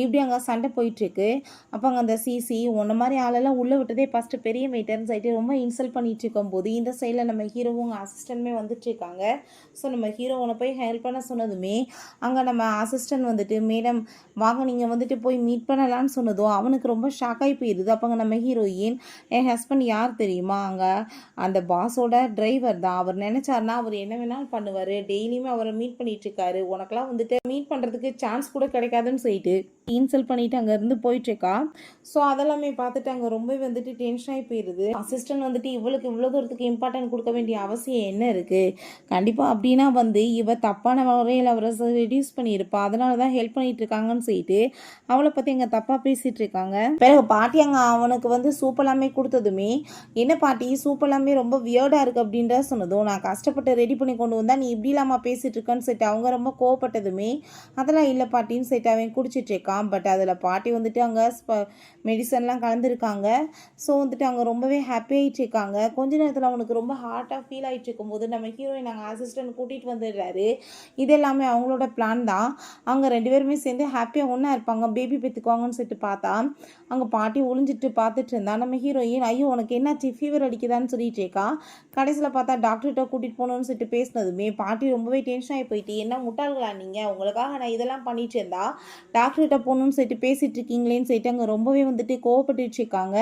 இப்படி அங்கே சண்டை போயிட்டுருக்கு. அப்போ அங்கே அந்த சிசி உன்ன மாதிரி ஆளெல்லாம் உள்ளே விட்டதே ஃபஸ்ட்டு பெரிய வெயிட்டர்னு சொல்லிட்டு ரொம்ப இன்சல்ட் பண்ணிட்டு இருக்கும்போது இந்த சைடில் நம்ம ஹீரோவும் அசிஸ்டன்ட்மே வந்துட்டு இருக்காங்க. ஸோ நம்ம ஹீரோ உன்னை போய் ஹெல்ப் பண்ண சொன்னதுமே அங்கே நம்ம அசிஸ்டன்ட் வந்துட்டு மேடம் வாங்க நீங்கள் வந்துட்டு போய் மீட் பண்ணலான்னு சொன்னதும் அவனுக்கு ரொம்ப ஷாக்காகி போயிடுது. அப்போ அங்கே நம்ம ஹீரோயின் என் ஹஸ்பண்ட் யார் தெரியுமா, அங்கே அந்த பாஸோட டிரைவர் தான், அவர் நினச்சாருன்னா அவர் என்ன வேணாலும் பண்ணுவார், டெய்லியுமே அவரை மீட் பண்ணிட்டு இருக்காரு, உனக்கெல்லாம் வந்துட்டு மீட் பண்ணுறதுக்கு சான்ஸ் கூட கிடைக்காதுன்னு சொல்லிட்டு இன்சல்ட் பண்ணிட்டு அங்கேருந்து போயிட்டுருக்கா. ஸோ அதெல்லாமே பார்த்துட்டு அங்கே ரொம்ப வந்துட்டு டென்ஷன் ஆகி போயிடுது. அசிஸ்டன்ட் வந்துட்டு இவளுக்கு இவ்வளோ தூரத்துக்கு இம்பார்ட்டன்ட் கொடுக்க வேண்டிய அவசியம் என்ன இருக்குது, கண்டிப்பாக அப்படின்னா வந்து இவ தப்பான வகையில் அவரை ரெடியூஸ் பண்ணியிருப்பா, அதனால தான் ஹெல்ப் பண்ணிட்டு இருக்காங்கன்னு சொல்லிட்டு அவளை பற்றி அங்கே தப்பாக பேசிகிட்டு இருக்காங்க. பிறகு பாட்டி அங்கே அவனுக்கு வந்து சூப் எல்லாமே கொடுத்ததுமே என்ன பாட்டி சூப் எல்லாமே ரொம்ப வியர்டாக இருக்குது அப்படின்ற சொன்னதும் நான் கஷ்டப்பட்டு ரெடி பண்ணி கொண்டு வந்தால் நீ இப்படி இல்லாமல் பேசிகிட்டு இருக்கேன்னு சொல்லிட்டு அவங்க ரொம்ப கோவப்பட்டதுமே அதெல்லாம் இல்லை பாட்டின்னு சொல்லிட்டு அவன் குடிச்சிட்டு இருக்கான். பட் அதில் பாட்டி வந்துட்டு அங்கே மெடிசன்லாம் கலந்துருக்காங்க. ஸோ வந்துட்டு அவங்க ரொம்பவே ஹாப்பி ஆகிட்டு இருக்காங்க. கொஞ்ச நேரத்தில் அவனுக்கு ரொம்ப ஹார்ட்டாக ஃபீல் ஆகிட்டு இருக்கும்போது நம்ம ஹீரோயின் நாங்கள் அசிஸ்டன்ட் கூட்டிகிட்டு வந்துடுறாரு. இது எல்லாமே அவங்களோட பிளான் தான். அவங்க ரெண்டு பேருமே சேர்ந்து ஹாப்பியாக ஒன்றா இருப்பாங்க, பேபி பெற்றுக்குவாங்கன்னு சொல்லிட்டு பார்த்தா அங்கே பாட்டி ஒளிஞ்சிட்டு பார்த்துட்டு இருந்தா. நம்ம ஹீரோயின் ஐயோ உனக்கு என்னாச்சு ஃபீவர் அடிக்குதான்னு சொல்லிட்டு இருக்கா. கடைசியில் பார்த்தா டாக்டர்கிட்ட கூட்டிகிட்டு போகணும்னு சொல்லிட்டு பேசினதுமே பாட்டி ரொம்பவே டென்ஷன் ஆகி போயிட்டு என்ன முட்டாள்களா நீங்கள், உங்களுக்காக நான் இதெல்லாம் பண்ணிட்டு இருந்தா டாக்டர்கிட்ட போகணும்னு சொல்லிட்டு பேசிகிட்டு இருக்கீங்களேன்னு சொல்லிட்டு அங்கே ரொம்பவே வந்துட்டு கோவப்பட்டுட்டு இருக்காங்க.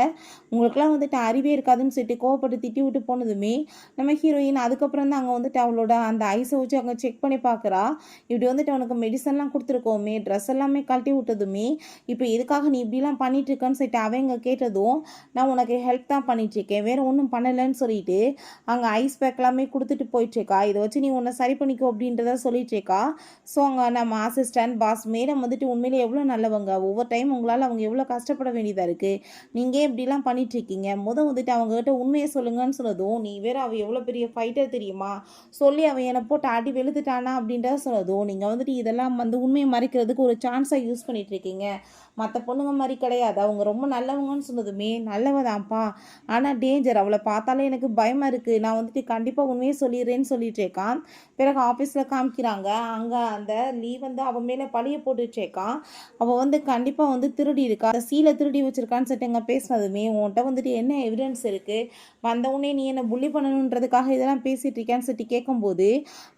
உங்களுக்குலாம் வந்துட்டு அறிவே இருக்காதுன்னு சொல்லிட்டு கோவப்பட்டு திட்டி விட்டு போனதுமே நம்ம ஹீரோயின் அதுக்கப்புறம் தான் அங்கே வந்துட்டு அவளோட அந்த ஐஸை வச்சு அங்கே செக் பண்ணி பார்க்குறா. இப்படி வந்துட்டு அவனுக்கு மெடிசன்லாம் கொடுத்துருக்கோமே, ட்ரெஸ் எல்லாமே கழட்டி விட்டதுமே இப்போ எதுக்காக நீ இப்படிலாம் பண்ணிட்டு இருக்கேன்னு சொல்லிட்டு அவங்க கேட்டதும் நான் உனக்கு ஹெல்ப் தான் பண்ணிட்டு இருக்கேன், வேற ஒன்றும் பண்ணலைன்னு சொல்லிட்டு அங்கே ஐஸ் பேக் எல்லாமே கொடுத்துட்டு போயிட்டுருக்கா. இதை வச்சு நீ உன்னை சரி பண்ணிக்கோ அப்படின்றத சொல்லிட்டு இருக்கா. ஸோ அங்கே நம்ம அசிஸ்டன்ட் பாஸ் மேடம் வந்துட்டு உண்மையிலே எவ்வளோ நல்லவங்க, ஒவ்வொரு டைம் உங்களால் அவங்க எவ்வளோ கஷ்டப்பட வேண்டியதாக இருக்குது, நீங்கள் இப்படிலாம் பண்ணிட்டு இருக்கீங்க, வந்துட்டு அவங்ககிட்ட உண்மையை சொல்லுங்கன்னு சொன்னதும் நீ வேற அவள் எவ்வளோ பெரிய ஃபைட்டர் தெரியுமா, சொல்லி அவன் என்னை போட்டு அடி வெளுத்துட்டானா அப்படின்றத சொன்னதும் நீங்கள் வந்துட்டு இதெல்லாம் வந்து உண்மையை மறைக்கிறதுக்கு ஒரு சான்ஸாக யூஸ் பண்ணிட்டு இருக்கீங்க, மற்ற பொண்ணுங்க மாதிரி கிடையாது, அவங்க ரொம்ப நல்லவங்கன்னு சொன்னதுமே நல்லவதான்ப்பா ஆனால் டேஞ்சர், அவளை பார்த்தாலே எனக்கு பயமாக இருக்குது, நான் வந்துட்டு கண்டிப்பாக உண்மையை சொல்லிடுறேன்னு சொல்லிட்டு இருக்கான். பிறகு ஆஃபீஸில் காமிக்கிறாங்க. அங்கே அந்த லீவ் வந்து அவன் மேலே பழிய போட்டுட்ருக்கான். அவள் வந்து கண்டிப்பாக வந்து திருடி இருக்கா, அந்த சீலை திருடி வச்சிருக்கான்னு சொல்லிட்டு எங்கே பேசினதுமே உன்கிட்ட வந்துட்டு என்ன எவிடன்ஸ் இருக்குது, வந்தவுடனே நீ என்னை புள்ளி பண்ணணுன்றதுக்காக இதெல்லாம் பேசிகிட்டு இருக்கான்னு சொல்லிட்டு கேட்கும்போது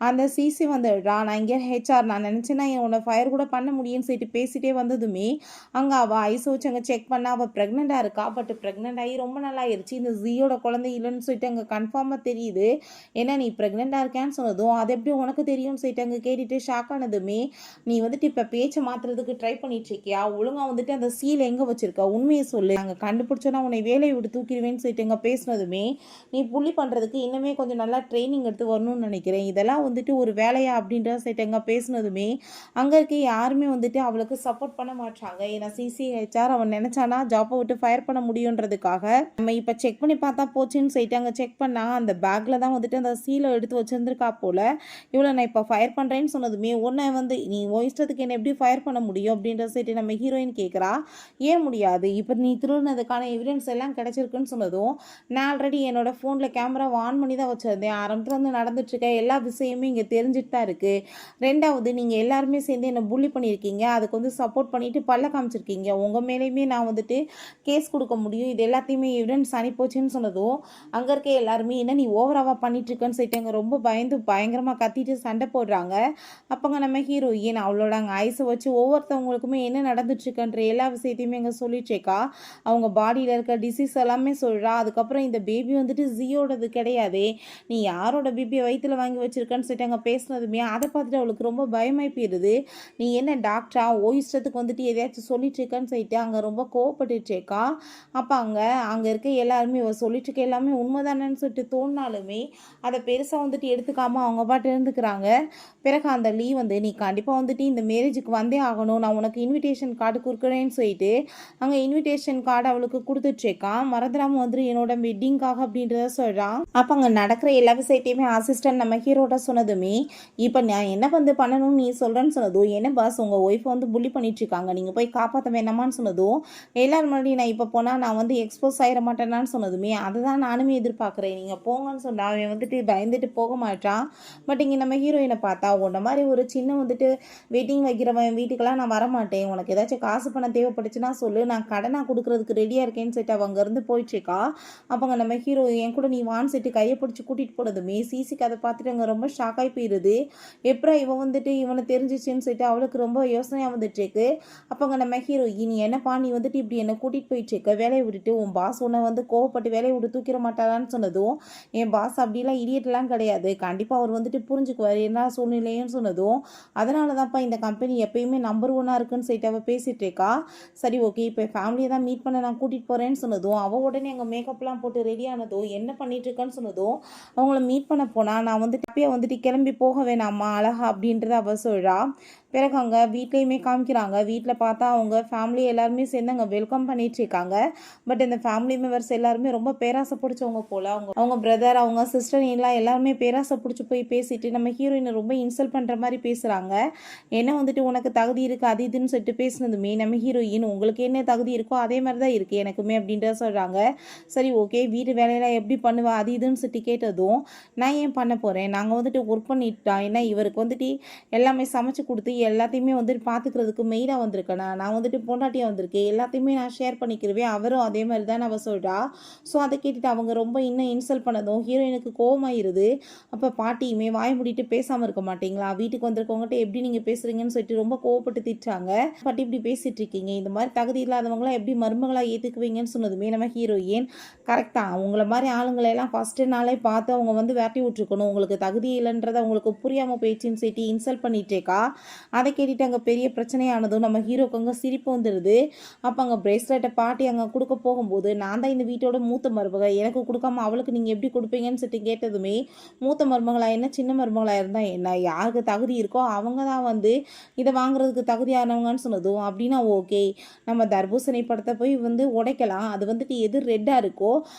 அந்த சிசி வந்துடுறா. நான் இங்கே ஹெச்ஆர், நான் நினச்சேன்னா உன்னை ஃபயர் கூட பண்ண முடியும்னு சொல்லிட்டு பேசிகிட்டே வந்ததுமே அங்கே அவள் ஐஸ் வச்சு அங்கே செக் பண்ண அவள் ப்ரெக்னெண்ட்டாக இருக்கா. பட் ப்ரெக்னென்ட் ஆகி ரொம்ப நல்லா ஆயிடுச்சு, இந்த ஜியோட குழந்தை இல்லைன்னு சொல்லிட்டு அங்கே கன்ஃபார்மாக தெரியுது. ஏன்னா நீ ப்ரெக்னெண்ட்டாக இருக்கேன்னு சொன்னதும் அது எப்படி உனக்கு தெரியும்னு சொல்லிட்டு அங்கே கேட்டுட்டு ஷாக் ஆனதுமே நீ வந்துட்டு இப்போ பேச்சை மாற்றுறதுக்கு ட்ரை பண்ணிட்டு இருக்கியா? ஒழுங்கா வந்துட்டு அந்த சீல் எங்க வச்சிருக்க? உண்மைய சொல்லு. நாங்க கண்டுபிடிச்சோன்னா உன்னை வேலைய விட்டு தூக்கிருவேன்னு சொல்லிட்டுங்க பேசினதுமே, நீ புள்ளி பண்றதுக்கு இன்னுமே கொஞ்சம் நல்லா ட்ரெய்னிங் எடுத்து வரணும்னு நினைக்கிறேன். இதெல்லாம் வந்துட்டு ஒரு வேலையா? அப்படின்றத சொல்லிட்டுங்க பேசினதுமே, அங்க இருக்க யாருமே வந்துட்டு அவளுக்கு சப்போர்ட் பண்ண மாட்றாங்க. ஏன்னா சிசிஹெச்ஆர் அவன் நினைச்சானா ஜாப்ப விட்டு ஃபயர் பண்ண முடியுன்றதுக்காக, நம்ம இப்ப செக் பண்ணி பார்த்தா போச்சுன்னு சொல்லிட்டு அங்க செக் பண்ணா, அந்த பேக்ல தான் வந்துட்டு அந்த சீல எடுத்து வச்சிருந்திருக்கா போல. இவள நான் இப்ப ஃபயர் பண்றேன்னு சொன்னதுமே, உன்னை வந்து நீ உன் இஷ்டத்துக்கு என்ன எப்படி ஃபயர் பண்ண முடியும்? அப்படின்றத சொல்லிட்டு நம்ம ஹீரோயின் கேட்குறா. ஏன் முடியாது? இப்ப நீ திருடுனதுக்கான எவிடன்ஸ் எல்லாம் கிடைச்சிருக்குன்னு சொன்னதும், நான் ஆல்ரெடி என்னோட ஃபோன்ல கேமராவ ஆன் பண்ணி தான் வச்சிருந்தேன். ஆரம்பத்துலருந்து நடந்துட்டு இருக்க எல்லா விஷயமுமே இங்க தெரிஞ்சுட்டு தான் இருக்கு. 2வது நீங்க எல்லாருமே சேர்ந்து என்ன புல்லி பண்ணியிருக்கீங்க. அதுக்கு வந்து சப்போர்ட் பண்ணிட்டு பல்ல காமிச்சிருக்கீங்க. உங்க மேலயுமே நான் வந்துட்டு கேஸ் குடுக்க முடியும். இது எல்லாத்தையுமே எவிடன்ஸ் அனுப்பிப்போச்சுன்னு சொன்னதும், அங்க இருக்க எல்லாருமே என்ன நீ ஓவராவா பண்ணிட்டு இருக்கன்னு சொல்லிட்டு அங்க ரொம்ப பயந்து பயங்கரமா கத்திட்டு சண்டை போடுறாங்க. அப்பங்க நம்ம ஹீரோயின் அவளோட அங்க ஐஸ வச்சு ஒவ்வொருத்தவங்களுக்குமே என்ன நடந்துட்டு இருக்குன்ற எல்லா விஷயத்தையுமே அங்க சொல்லிட்டு இருக்கா. அவங்க பாடியில இருக்க டிசீஸ் எல்லாமே சொல்றா. அதுக்கப்புறம் இந்த பேபி வந்துட்டு ஜியோடது கிடையாதே. நீ யாரோட பேபிய வயித்துல வாங்கி வச்சிருக்கன்னு சொல்லிட்டு அங்க பேசினதுமே, அத பார்த்துட்டு அவளுக்கு ரொம்ப பயமாயி போயிருது. நீ என்ன டாக்டரா? உன் இஷ்டத்துக்கு வந்துட்டு எதையாச்சும் சொல்லிட்டு இருக்கன்னு சொல்லிட்டு அங்க ரொம்ப கோவப்பட்டுட்டு இருக்கா. அப்ப அங்க அங்க இருக்க எல்லாருமே இவ சொல்லிட்டு இருக்க எல்லாமே உண்மைதானேன்னு சொல்லிட்டு தோணுனாலுமே, அத பெருசா வந்துட்டு எடுத்துக்காம அவங்க பாட்டு இருந்துக்கிறாங்க. பிறகு அந்த லீ வந்து நீ கண்டிப்பா வந்துட்டு இந்த மேரேஜுக்கு வந்தே ஆகணும். நான் உனக்கு இன்விடேஷன் கார்டு குடுக்குறேன்னு சொல்லிட்டு, அங்க இன்விடேஷன் கார்டு அவளுக்கு குடுத்துட்ருக்கான். மறந்துடாம வந்துரு என்னோட வெட்டிங்காக அப்படின்றத சொல்றான். அப்ப அங்க நடக்கிற எல்லா விஷயத்தையுமே அசிஸ்டன்ட் நம்ம ஹீரோட்ட சொன்னதுமே, இப்ப நான் என்ன வந்து பண்ணணும்னு நீ சொல்றேன்னு சொன்னதும், என்ன பாஸ் உங்க ஒய்ஃப் வந்து புல்லி பண்ணிட்டு இருக்காங்க. நீங்க போய் காப்பாத்த வேணாமான்னு சொன்னதும், எல்லாரும் முன்னாடி நான் இப்ப போனா நான் வந்து எக்ஸ்போஸ் ஆயிர மாட்டேனான்னு சொன்னதுமே, அததான் நானுமே எதிர்பார்க்குறேன். நீங்க போங்கன்னு சொன்னா அவன் வந்துட்டு பயந்துட்டு போக மாட்டான். பட் இங்க நம்ம ஹீரோயின பார்த்தா, உன்ன மாரி ஒரு சின்ன வந்துட்டு வெட்டிங் வைக்கிறவன் வீட்டுக்கெல்லாம் நான் வரமாட்டேன். உனக்கு ஏதாச்சும் காசு பணம் தேவைப்பட்டுச்சுன்னா சொல்லு. நான் கடனா குடுக்குறதுக்கு ரெடியா இருக்கேன்னு சொல்லிட்டு அவ அங்கருந்து போயிட்டுருக்கா. அப்பங்க நம்ம ஹீரோ என் கூட நீ வான்னு சொல்லிட்டு கைய பிடிச்சு கூட்டிட்டு போனதுமே, சிசிக்கு அத பார்த்துட்டு அங்க ரொம்ப ஷாக் ஆயி போயிருது. எப்புட்றா இவன் வந்துட்டு இவன தெரிஞ்சுச்சுன்னு சொல்லிட்டு அவளுக்கு ரொம்ப யோசனையா வந்துட்டுருக்கு. அப்பங்க நம்ம ஹீரோயின் என்னப்பா நீ வந்துட்டு இப்படி என்ன கூட்டிட்டு போயிட்டுருக்க வேலைய விட்டுட்டு, உன் பாஸ் உன்ன வந்து கோவப்பட்டு வேலைய விட்டு தூக்கிற மாட்டாரான்னு சொன்னதும், என் பாஸ் அப்படிலாம் இடியட்லாம் கிடையாது. கண்டிப்பா அவர் வந்துட்டு புரிஞ்சுக்குவாரு என்ன சூழ்நிலைன்னு சொன்னதும், அதனால தான்ப்பா இந்த கம்பெனி எப்பயுமே நம்பர் 1 இருக்குன்னு சொல்லிட்டு அவ பேசிட்டு இருக்கா. சரி ஓகே இப்போ ஃபேமிலிய தான் மீட் பண்ண நான் கூட்டிட்டு போறேன்னு சொன்னதும், அவ உடனே அங்க மேக்கப்லாம் போட்டு ரெடி ஆனதும், என்ன பண்ணிட்டு இருக்கன்னு சொன்னதும், அவங்கள மீட் பண்ண போனா நான் வந்துட்டு அப்பயே வந்துட்டு கிளம்பி போக வேணாமா அழகா அப்படின்றத அவ சொல்றா. பிறகு அங்க வீட்லயுமே காமிக்கிறாங்க. வீட்ல பார்த்தா அவங்க ஃபேமிலி எல்லாருமே சேர்ந்து அங்க வெல்கம் பண்ணிட்டு இருக்காங்க. பட் இந்த ஃபேமிலி மெம்பர்ஸ் எல்லாருமே ரொம்ப பேராசை பிடிச்சவங்க போல. அவங்க அவங்க பிரதர், அவங்க சிஸ்டர் எல்லாம் எல்லாருமே பேராசை பிடிச்சு போய் பேசிட்டு நம்ம ஹீரோயினை ரொம்ப இன்சல்ட் பண்ற மாதிரி பேசுறாங்க. என்ன வந்துட்டு உனக்கு தகுதி இருக்கு அது இதுன்னு சொல்லிட்டு பேசினதுமே, நம்ம ஹீரோயின் உங்களுக்கு என்ன தகுதி இருக்கோ அதே மாதிரி தான் இருக்கு எனக்குமே அப்படின்றத சொல்றாங்க. சரி ஓகே வீட்டு வேலையெல்லாம் எப்படி பண்ணுவா அது இதுன்னு சொல்லிட்டு கேட்டதும், நான் ஏன் பண்ண போறேன் நாங்க வந்துட்டு ஒர்க் பண்ணிட்டோம். ஏன்னா இவருக்கு வந்துட்டு எல்லாமே சமைச்சு கொடுத்து எல்லாத்தையுமே வந்துட்டு பார்த்துக்கிறதுக்கு மெயினாக வந்திருக்கேன். நான் வந்துட்டு பொண்டாட்டியாக வந்திருக்கேன். எல்லாத்தையுமே நான் ஷேர் பண்ணிக்கிருவேன். அவரும் அதே மாதிரி தான் அவ சொல்கிறா. ஸோ அதை கேட்டுட்டு அவங்க ரொம்ப இன்னும் இன்சல்ட் பண்ணதும் ஹீரோயினுக்கு கோவமாயிருது. அப்போ பாட்டியுமே வாய் மூடிட்டு பேசாமல் இருக்க மாட்டீங்களா? வீட்டுக்கு வந்திருக்கவங்ககிட்ட எப்படி நீங்கள் பேசுகிறீங்கன்னு சொல்லிட்டு ரொம்ப கோவப்பட்டு திட்டுறாங்க. பாட்டி இப்படி பேசிட்டு இருக்கீங்க. இந்த மாதிரி தகுதி இல்லாதவங்களாம் எப்படி மருமகளாக ஏற்றுக்குவீங்கன்னு சொன்னதுமே நம்ம ஹீரோயின் கரெக்டாக அவங்கள மாதிரி ஆளுங்களையெல்லாம் ஃபஸ்ட்டு நாளே பார்த்து அவங்க வந்து விரட்டி விட்டுருக்கணும். உங்களுக்கு தகுதி இல்லைன்றதை அவங்களுக்கு புரியாமல் போயிடுச்சுன்னு சொல்லிட்டு இன்சல்ட் பண்ணிட்டேக்கா. அதை கேட்டுட்டு அங்கே பெரிய பிரச்சனையானதும் நம்ம ஹீரோக்கு அங்கே சிரிப்பு வந்துடுது. அப்போ அங்கே பிரேஸ்லெட்டை பாட்டி அங்கே கொடுக்க போகும்போது, நான் தான் இந்த வீட்டோட மூத்த மருமக, எனக்கு கொடுக்காம அவளுக்கு நீங்கள் எப்படி கொடுப்பீங்கன்னு சொல்லிட்டு கேட்டதுமே, மூத்த மருமகளா என்ன சின்ன மருமகளா இருந்தால் என்ன, யாருக்கு தகுதி இருக்கோ அவங்க தான் வந்து இதை வாங்குறதுக்கு தகுதியானவங்கன்னு சொன்னதும், அப்படின்னா ஓகே நம்ம தர்பூசணி படத்தை போய் வந்து உடைக்கலாம். அது வந்துட்டு எது ரெட்டாக இருக்கோ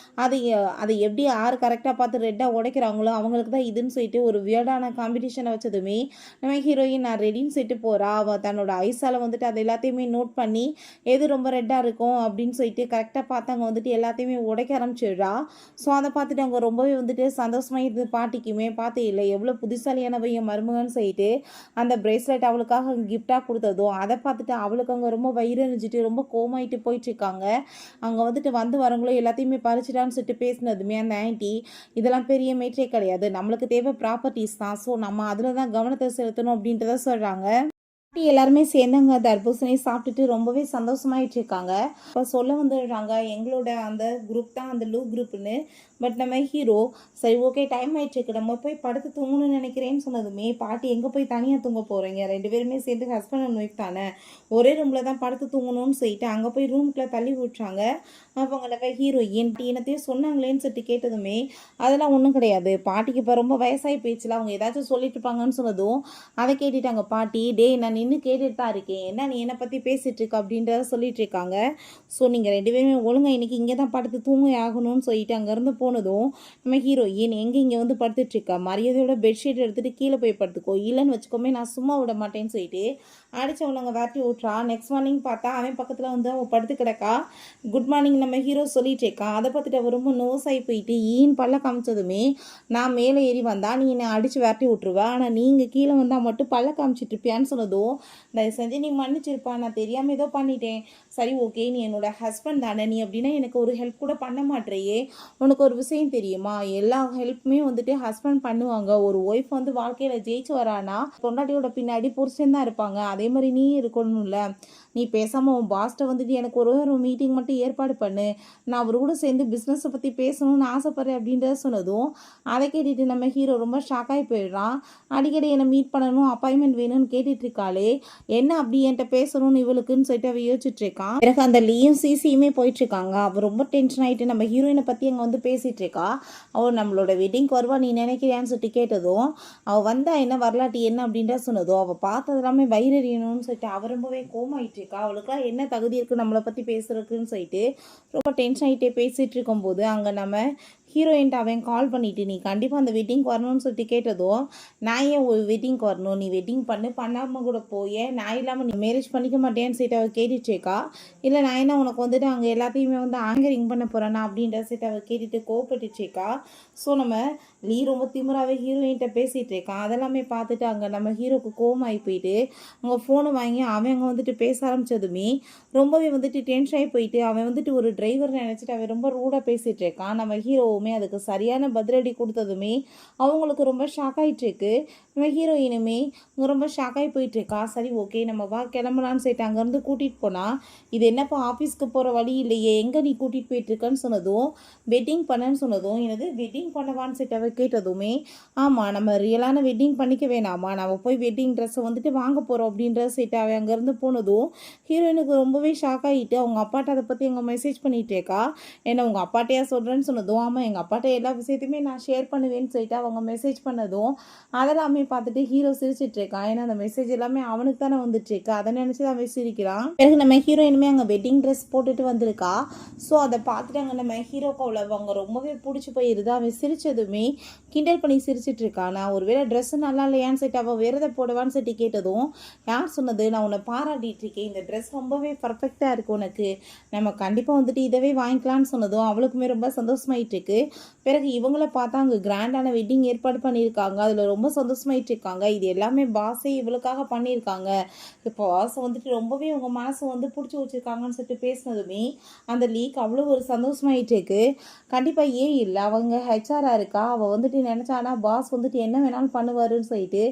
அதை அதை எப்படி யார் கரெக்டாக பார்த்து ரெட்டாக உடைக்கிறாங்களோ அவங்களுக்கு தான் இதுன்னு சொல்லிட்டு ஒரு வியர்டான காம்படிஷனை வச்சதுமே, நம்ம ஹீரோயின் நான் ரெடின்னு சொல்லிட்டு போகிறா. அவள் தன்னோட ஐஸால் வந்துட்டு அது எல்லாத்தையுமே நோட் பண்ணி எது ரொம்ப ரெட்டாக இருக்கும் அப்படின்னு சொல்லிட்டு கரெக்டாக பார்த்து அங்கே வந்துட்டு எல்லாத்தையுமே உடைக்க ஆரம்பிச்சிடுறா. ஸோ அதை பார்த்துட்டு அவங்க ரொம்பவே வந்துட்டு சந்தோஷமாக இது பாட்டிக்குமே பார்த்து இல்லை எவ்வளோ புத்திசாலியானவ என் மருமகன்னு சொல்லிட்டு அந்த பிரேஸ்லெட் அவளுக்காக கிஃப்டாக கொடுத்ததும் அதை பார்த்துட்டு அவளுக்கு அங்கே ரொம்ப வயிறு எரிஞ்சிட்டு ரொம்ப கோமாயிட்டு போயிட்டுருக்காங்க. அங்கே வந்துட்டு வந்து வரவங்களும் எல்லாத்தையுமே பறிச்சிட்டான்னு சொல்லிட்டு பேசினதுமே அந்த ஆன்ட்டி இதெல்லாம் பெரிய மேட்ரே கிடையாது, நம்மளுக்கு தேவை ப்ராப்பர்ட்டிஸ் தான், ஸோ நம்ம அதில் தான் கவனத்தை செலுத்தணும் அப்படின்றத சொல்கிறாங்க. பாட்டி எல்லாருமே சேர்ந்தாங்க தர்பூசணி சாப்பிட்டுட்டு ரொம்பவே சந்தோஷமாயிட்டு இருக்காங்க. இப்போ சொல்ல வந்துடுறாங்க எங்களோட அந்த குரூப் தான் அந்த லூ குரூப்னு. பட் நம்ம ஹீரோ சரி ஓகே டைம் ஆயிட்டுருக்கு நம்ம போய் படுத்து தூங்கணும்னு நினைக்கிறேன்னு சொன்னதுமே பாட்டி எங்கே போய் தனியாக தூங்க போகிறீங்க, 2 பேருமே சேர்ந்து ஹஸ்பண்ட் அண்ட் ஒய்ஃப் தானே, ஒரே ரூமில் தான் படுத்து தூங்கணும்னு சொல்லிட்டு அங்கே போய் ரூம்குள்ளே தள்ளி விட்டுறாங்க. அவங்க நம்ம ஹீரோ என்னத்தையும் சொன்னாங்களேன்னு சொல்லிட்டு கேட்டதுமே அதெல்லாம் ஒன்றும் கிடையாது, பாட்டிக்கு இப்போ ரொம்ப வயசாகி போயிடுச்சுல, அவங்க ஏதாச்சும் சொல்லிட்டு இருப்பாங்கன்னு சொன்னதும் அதை கேட்டுட்டாங்க பாட்டி. டே நான் நின்று கேட்டுட்டு தான் இருக்கேன், என்ன நீ என்னை பற்றி பேசிகிட்டு இருக்க அப்படின்றத சொல்லிட்டு இருக்காங்க. ஸோ நீங்கள் 2 பேருமே ஒழுங்காக இன்றைக்கி இங்கே தான் படுத்து தூங்க ஆகணும்னு சொல்லிட்டு அங்கேருந்து போனதும் நம்ம ஹீரோயின் எங்கே இங்கே வந்து படுத்துட்ருக்கா, மரியாதையோட பெட்ஷீட் எடுத்துகிட்டு கீழே போய் படுத்துக்கோ, இல்லைன்னு வச்சுக்கோமே நான் சும்மா விட மாட்டேன்னு சொல்லிட்டு அடித்தவளங்க வாட்டி விட்றா. நெக்ஸ்ட் மார்னிங் பார்த்தா அவன் பக்கத்தில் வந்து அவள் படுத்து கிடக்கா. குட் மார்னிங் நம்ம ஹீரோ சொல்லிட்டு இருக்கான். அதை பார்த்துட்டு அவள் ரொம்ப நோஸ் ஆகி போயிட்டு ஈன்னு பல்ல காமிச்சதுமே நான் மேலே ஏறி வந்தா நீ என்னை அடித்து விரட்டி விட்ருவேன், ஆனால் நீங்கள் கீழே வந்தால் மட்டும் பல்ல காமிச்சிட்டு இருப்பியான்னு சொன்னதும் தயவு செஞ்சு நீ மன்னிச்சிருப்பா, நான் தெரியாமல் ஏதோ பண்ணிட்டேன், சரி ஓகே நீ என்னோட ஹஸ்பண்ட் தானே, நீ அப்படின்னா எனக்கு ஒரு ஹெல்ப் கூட பண்ண மாட்டேறியே, உனக்கு ஒரு விஷயம் தெரியுமா, எல்லா ஹெல்ப்புமே வந்துட்டு ஹஸ்பண்ட் பண்ணுவாங்க, ஒரு ஒய்ஃப் வந்து வாழ்க்கையில் ஜெயிச்சு வரானா பொண்டாட்டியோட பின்னாடி புருஷன் தான் இருப்பாங்க, அதே மாதிரி நீ இருக்கணும்ல, நீ பேசாமல் உன் பாஸ்ட்டை வந்துட்டு எனக்கு ஒரு மீட்டிங் மட்டும் ஏற்பாடு பண்ணு, நான் அவர் கூட சேர்ந்து பிஸ்னஸை பற்றி பேசணும்னு ஆசைப்பட்றேன் அப்படின்றத சொன்னதும் அதை கேட்டுட்டு நம்ம ஹீரோ ரொம்ப ஷாக்காகி போயிடுறான். அடிக்கடி என்னை மீட் பண்ணணும் அப்பாயின்மெண்ட் வேணும்னு கேட்டுட்டு இருக்காளே, என்ன அப்படி என்கிட்ட பேசணும்னு இவளுக்குன்னு சொல்லிட்டு அவ யோசிச்சுட்டு இருக்கான். பிறகு அந்த லீயும் சிசியுமே போயிட்டு இருக்காங்க. அவள் ரொம்ப டென்ஷன் ஆகிட்டு நம்ம ஹீரோயினை பற்றி அங்கே வந்து பேசிகிட்டு இருக்கா. அவள் நம்மளோட வெட்டிங்க்கு வருவா நீ நினைக்கிறியான்னு சொல்லிட்டு கேட்டதும் அவள் வந்தா என்ன வரலாட்டி என்ன அப்படின்ற சொன்னதும் அவள் பார்த்தது எல்லாமே வயிறறியணும்னு சொல்லிட்டு அவள் ரொம்பவே கோமாயிட்டு இருக்கா. அவளுக்குலாம் என்ன தகுதி இருக்குது நம்மளை பற்றி பேசுறதுக்குன்னு சொல்லிட்டு ரொம்ப டென்ஷன் ஆகிட்டே பேசிகிட்டு இருக்கும்போது அங்கே நம்ம ஹீரோயின்ட்டு அவன் கால் பண்ணிவிட்டு நீ கண்டிப்பாக அந்த வெட்டிங்க்கு வரணும்னு சொல்லிட்டு கேட்டதும் நான் ஏன் ஒரு வெட்டிங்க்கு வரணும், நீ வெட்டிங் பண்ணாமல் கூட போய் நான் இல்லாமல் நீ மேரேஜ் பண்ணிக்க மாட்டேன்னு சொல்லிட்டு அவள் கேட்டுட்ருக்கா. இல்லை நான் என்ன உனக்கு வந்துட்டு அங்கே எல்லாத்தையுமே வந்து ஆங்கரிங் பண்ண போகிறேன்னா அப்படின்ற சொல்லிட்டு அவள் கேட்டுட்டு கோவப்பட்டுட்ருக்கா. ஸோ நம்ம லீ ரொம்ப திமிராகவே ஹீரோயின்கிட்ட பேசிகிட்டு இருக்கான். அதெல்லாமே பார்த்துட்டு அங்கே நம்ம ஹீரோக்கு கோவமாகி போயிட்டு அவங்க ஃபோனை வாங்கி அவன் அங்கே வந்துட்டு பேச ஆரம்பித்ததுமே ரொம்பவே வந்துட்டு டென்ஷன் ஆகி போயிட்டு அவன் வந்துட்டு ஒரு டிரைவர் நினச்சிட்டு அவன் ரொம்ப ரூடாக பேசிகிட்டு இருக்கான். நம்ம ஹீரோவுமே அதுக்கு சரியான பதிலடி கொடுத்ததுமே அவங்களுக்கு ரொம்ப ஷாக் ஆகிட்டுருக்கு. நம்ம ஹீரோயினுமே ரொம்ப ஷாக் ஆகி போயிட்டுருக்கா. சரி ஓகே நம்ம வா கிளம்பலான்னு சொல்லிட்டு அங்கேருந்து கூட்டிகிட்டு போனால் இது என்னப்பா ஆஃபீஸ்க்கு போகிற வழி இல்லையே, எங்கே நீ கூட்டிகிட்டு போயிட்டுருக்கன்னு சொன்னதும் வெட்டிங் பண்ணன்னு சொன்னதும் எனது வெட்டிங் பண்ணவான்னு சொல்லிட்டு அவள் கேட்டதுமே ஆமாம் நம்ம ரியலான வெட்டிங் பண்ணிக்க வேணாமா, நம்ம போய் வெட்டிங் ட்ரெஸ்ஸை வந்துட்டு வாங்க போகிறோம் அப்படின்ற சொல்லிட்டு அவள் அங்கேருந்து போனதும் ஹீரோயினுக்கு ரொம்பவே ஷாக் ஆகிட்டு அவங்க அப்பாட்ட அதை பற்றி எங்கள் மெசேஜ் பண்ணிகிட்டேக்கா. ஏன்னா உங்கள் அப்பாட்டையா சொல்கிறேன்னு சொன்னதும் ஆமாம் எங்கள் அப்பாட்ட எல்லா விஷயத்தையுமே நான் ஷேர் பண்ணுவேன்னு சொல்லிட்டு அவங்க மெசேஜ் பண்ணதும் அதெல்லாமே பார்த்துட்டு ஹீரோ சிரிச்சிட்டு இருக்கான். ஏன்னா அந்த மெசேஜ் எல்லாமே அவனுக்கு தானே வந்துட்டு இருக்கு, அதை நினச்சி தான் அவன் சிரிக்கிறான். பிறகு நம்ம ஹீரோயினுமே அங்கே வெட்டிங் ட்ரெஸ் போட்டுட்டு வந்திருக்கா. ஸோ அதை பார்த்துட்டு அங்கே நம்ம ஹீரோக்கு அவ்வளோ அவங்க ரொம்பவே பிடிச்சி போயிருது. அவன் சிரிச்சதுமே கிண்டல் பண்ணி சிரிச்சிட்டு இருக்கான். நான் ஒருவேளை ட்ரெஸ்ஸு நல்லா இல்லையான்னு சொல்லிட்டு அவள் விரதை போடுவான்னு சொல்லிட்டு கேட்டதும் யார் சொன்னது, நான் உன்னை பாராட்டிட்டு இருக்கேன், இந்த ட்ரெஸ் ரொம்பவே பர்ஃபெக்டாக இருக்குது உனக்கு, நம்ம கண்டிப்பாக வந்துட்டு இதவே வாங்கிக்கலான்னு சொன்னதும் அவளுக்குமே ரொம்ப சந்தோஷமாயிட்டு இருக்கு. பிறகு இவங்கள பார்த்தா அங்கே கிராண்டான வெட்டிங் ஏற்பாடு பண்ணியிருக்காங்க, அதில் ரொம்ப சந்தோஷமாயிட்டு இருக்காங்க. இது எல்லாமே பாஸே இவளுக்காக பண்ணியிருக்காங்க. இப்போ பாஸ் வந்துட்டு ரொம்பவே உங்கள் மனசை வந்து பிடிச்சி வச்சுருக்காங்கன்னு சொல்லிட்டு பேசினதுமே அந்த லீக் அவ்வளோ ஒரு சந்தோஷமாயிட்டு இருக்கு. கண்டிப்பாக ஏன் இல்லை அவங்க ஹெச்ஆராக இருக்கா, அவள் வந்துட்டு நினச்சானா பாஸ் வந்துட்டு என்ன வேணாலும் பண்ணுவாருன்னு சொல்லிட்டு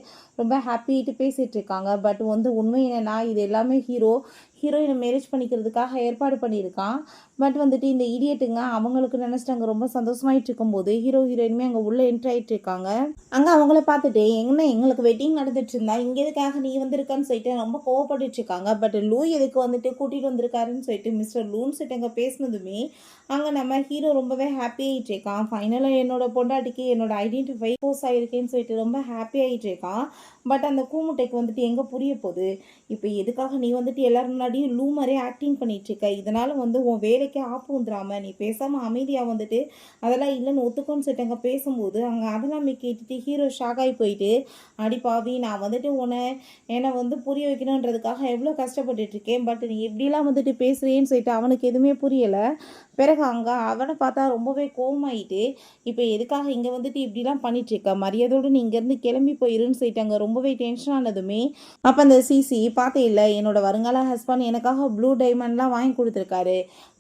ரொம்ப ஹாப்பிட்டு பேசிகிட்டு இருக்காங்க. பட் வந்து உண்மை என்னென்னா இது எல்லாமே ஹீரோயினை மேரேஜ் பண்ணிக்கிறதுக்காக ஏற்பாடு பண்ணியிருக்கான். பட் வந்துட்டு இந்த இடியட்டுங்க அவங்களுக்கு நினச்சிட்டு அங்கே ரொம்ப சந்தோஷமாயிட்டு இருக்கும்போது ஹீரோயினுமே அங்கே உள்ளே என்ட்ரி ஆகிட்டு இருக்காங்க. அங்கே அவங்கள பார்த்துட்டு எங்களுக்கு வெட்டிங் நடந்துட்டு இருந்தா இங்கே எதுக்காக நீ வந்திருக்கான்னு சொல்லிட்டு ரொம்ப கோவப்பட்டுட்டு இருக்காங்க. பட் லூ எதுக்கு வந்துட்டு கூட்டிகிட்டு வந்திருக்காருன்னு சொல்லிட்டு மிஸ்டர் லூன்னு சொல்லிட்டு அங்கே பேசினதுமே அங்கே நம்ம ஹீரோ ரொம்பவே ஹாப்பி ஆகிட்டு இருக்கான். ஃபைனலாக என்னோட பொண்டாட்டிக்கு என்னோட ஐடென்டிஃபை போஸ் ஆகிருக்கேன்னு சொல்லிட்டு ரொம்ப ஹாப்பி ஆகிட்டு இருக்கான். பட் அந்த கூமுட்டைக்கு வந்துட்டு எங்கே புரிய போகுது, இப்போ எதுக்காக நீ வந்துட்டு எல்லாரும் முன்னாடியும் லூ மாதிரியே ஆக்டிங் பண்ணிட்டு இருக்க, இதனால வந்து உன் வேலைக்கே ஆப்பு வந்துடாம நீ பேசாமல் அமைதியாக வந்துட்டு அதெல்லாம் இல்லைன்னு ஒத்துக்கோன்னு சொல்லிட்டு அங்கே பேசும்போது அங்கே அதெல்லாமே கேட்டுட்டு ஹீரோ ஷாக் ஆகி போயிட்டு அடி பாவி நான் வந்துட்டு என்னை வந்து புரிய வைக்கணுன்றதுக்காக எவ்வளோ கஷ்டப்பட்டுட்ருக்கேன், பட் நீ எப்படிலாம் வந்துட்டு பேசுகிறேன்னு சொல்லிட்டு அவனுக்கு எதுவுமே புரியலை. பிறகு அங்கே அவனை பார்த்தா ரொம்பவே கோவமாயிட்டு இப்போ எதுக்காக இங்கே வந்துட்டு இப்படிலாம் பண்ணிகிட்ருக்க, மரியாதையோடு நீ இங்கேருந்து கிளம்பி போயிருன்னு சொல்லிட்டு அங்கே அங்கே ரொம்பவே டென்ஷன் ஆனதுமே அப்போ அந்த சிசி பார்த்தே இல்லை என்னோட வருங்கால ஹஸ்பண்ட் எனக்காக ப்ளூ டைமண்ட்லாம் வாங்கி கொடுத்துருக்காரு,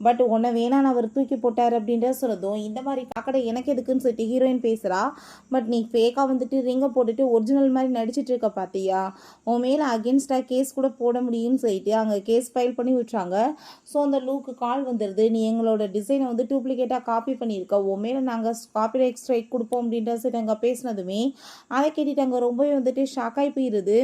பட் உன்னை வேணான்னு அவர் தூக்கி போட்டார் அப்படின்ற சொன்னதும் இந்த மாதிரி காக்கடை எனக்கு எதுக்குன்னு சொல்லிட்டு ஹீரோயின் பேசுகிறா. பட் நீ ஃபேக்காக வந்துட்டு ரிங்கை போட்டுட்டு ஒரிஜினல் மாதிரி நடிச்சிட்டு இருக்க பார்த்தியா, உன் மேலே அகேன்ஸ்டாக கேஸ் கூட போட முடியும்னு சொல்லிட்டு அங்கே கேஸ் ஃபைல் பண்ணி விட்டுறாங்க. ஸோ அந்த லூக்கு கால் வந்துடுது, நீ எங்களோட டிசைனை வந்து டூப்ளிகேட்டாக காப்பி பண்ணியிருக்க, உன் மேலே நாங்கள் காப்பிரைட் ஸ்ட்ரைக் கொடுப்போம் அப்படின்ற சொல்லிட்டு அங்கே பேசினதுமே அதை கேட்டுட்டு அங்கே ரொம்பவே வந்துட்டு ஷாக்காகி போயிடுது.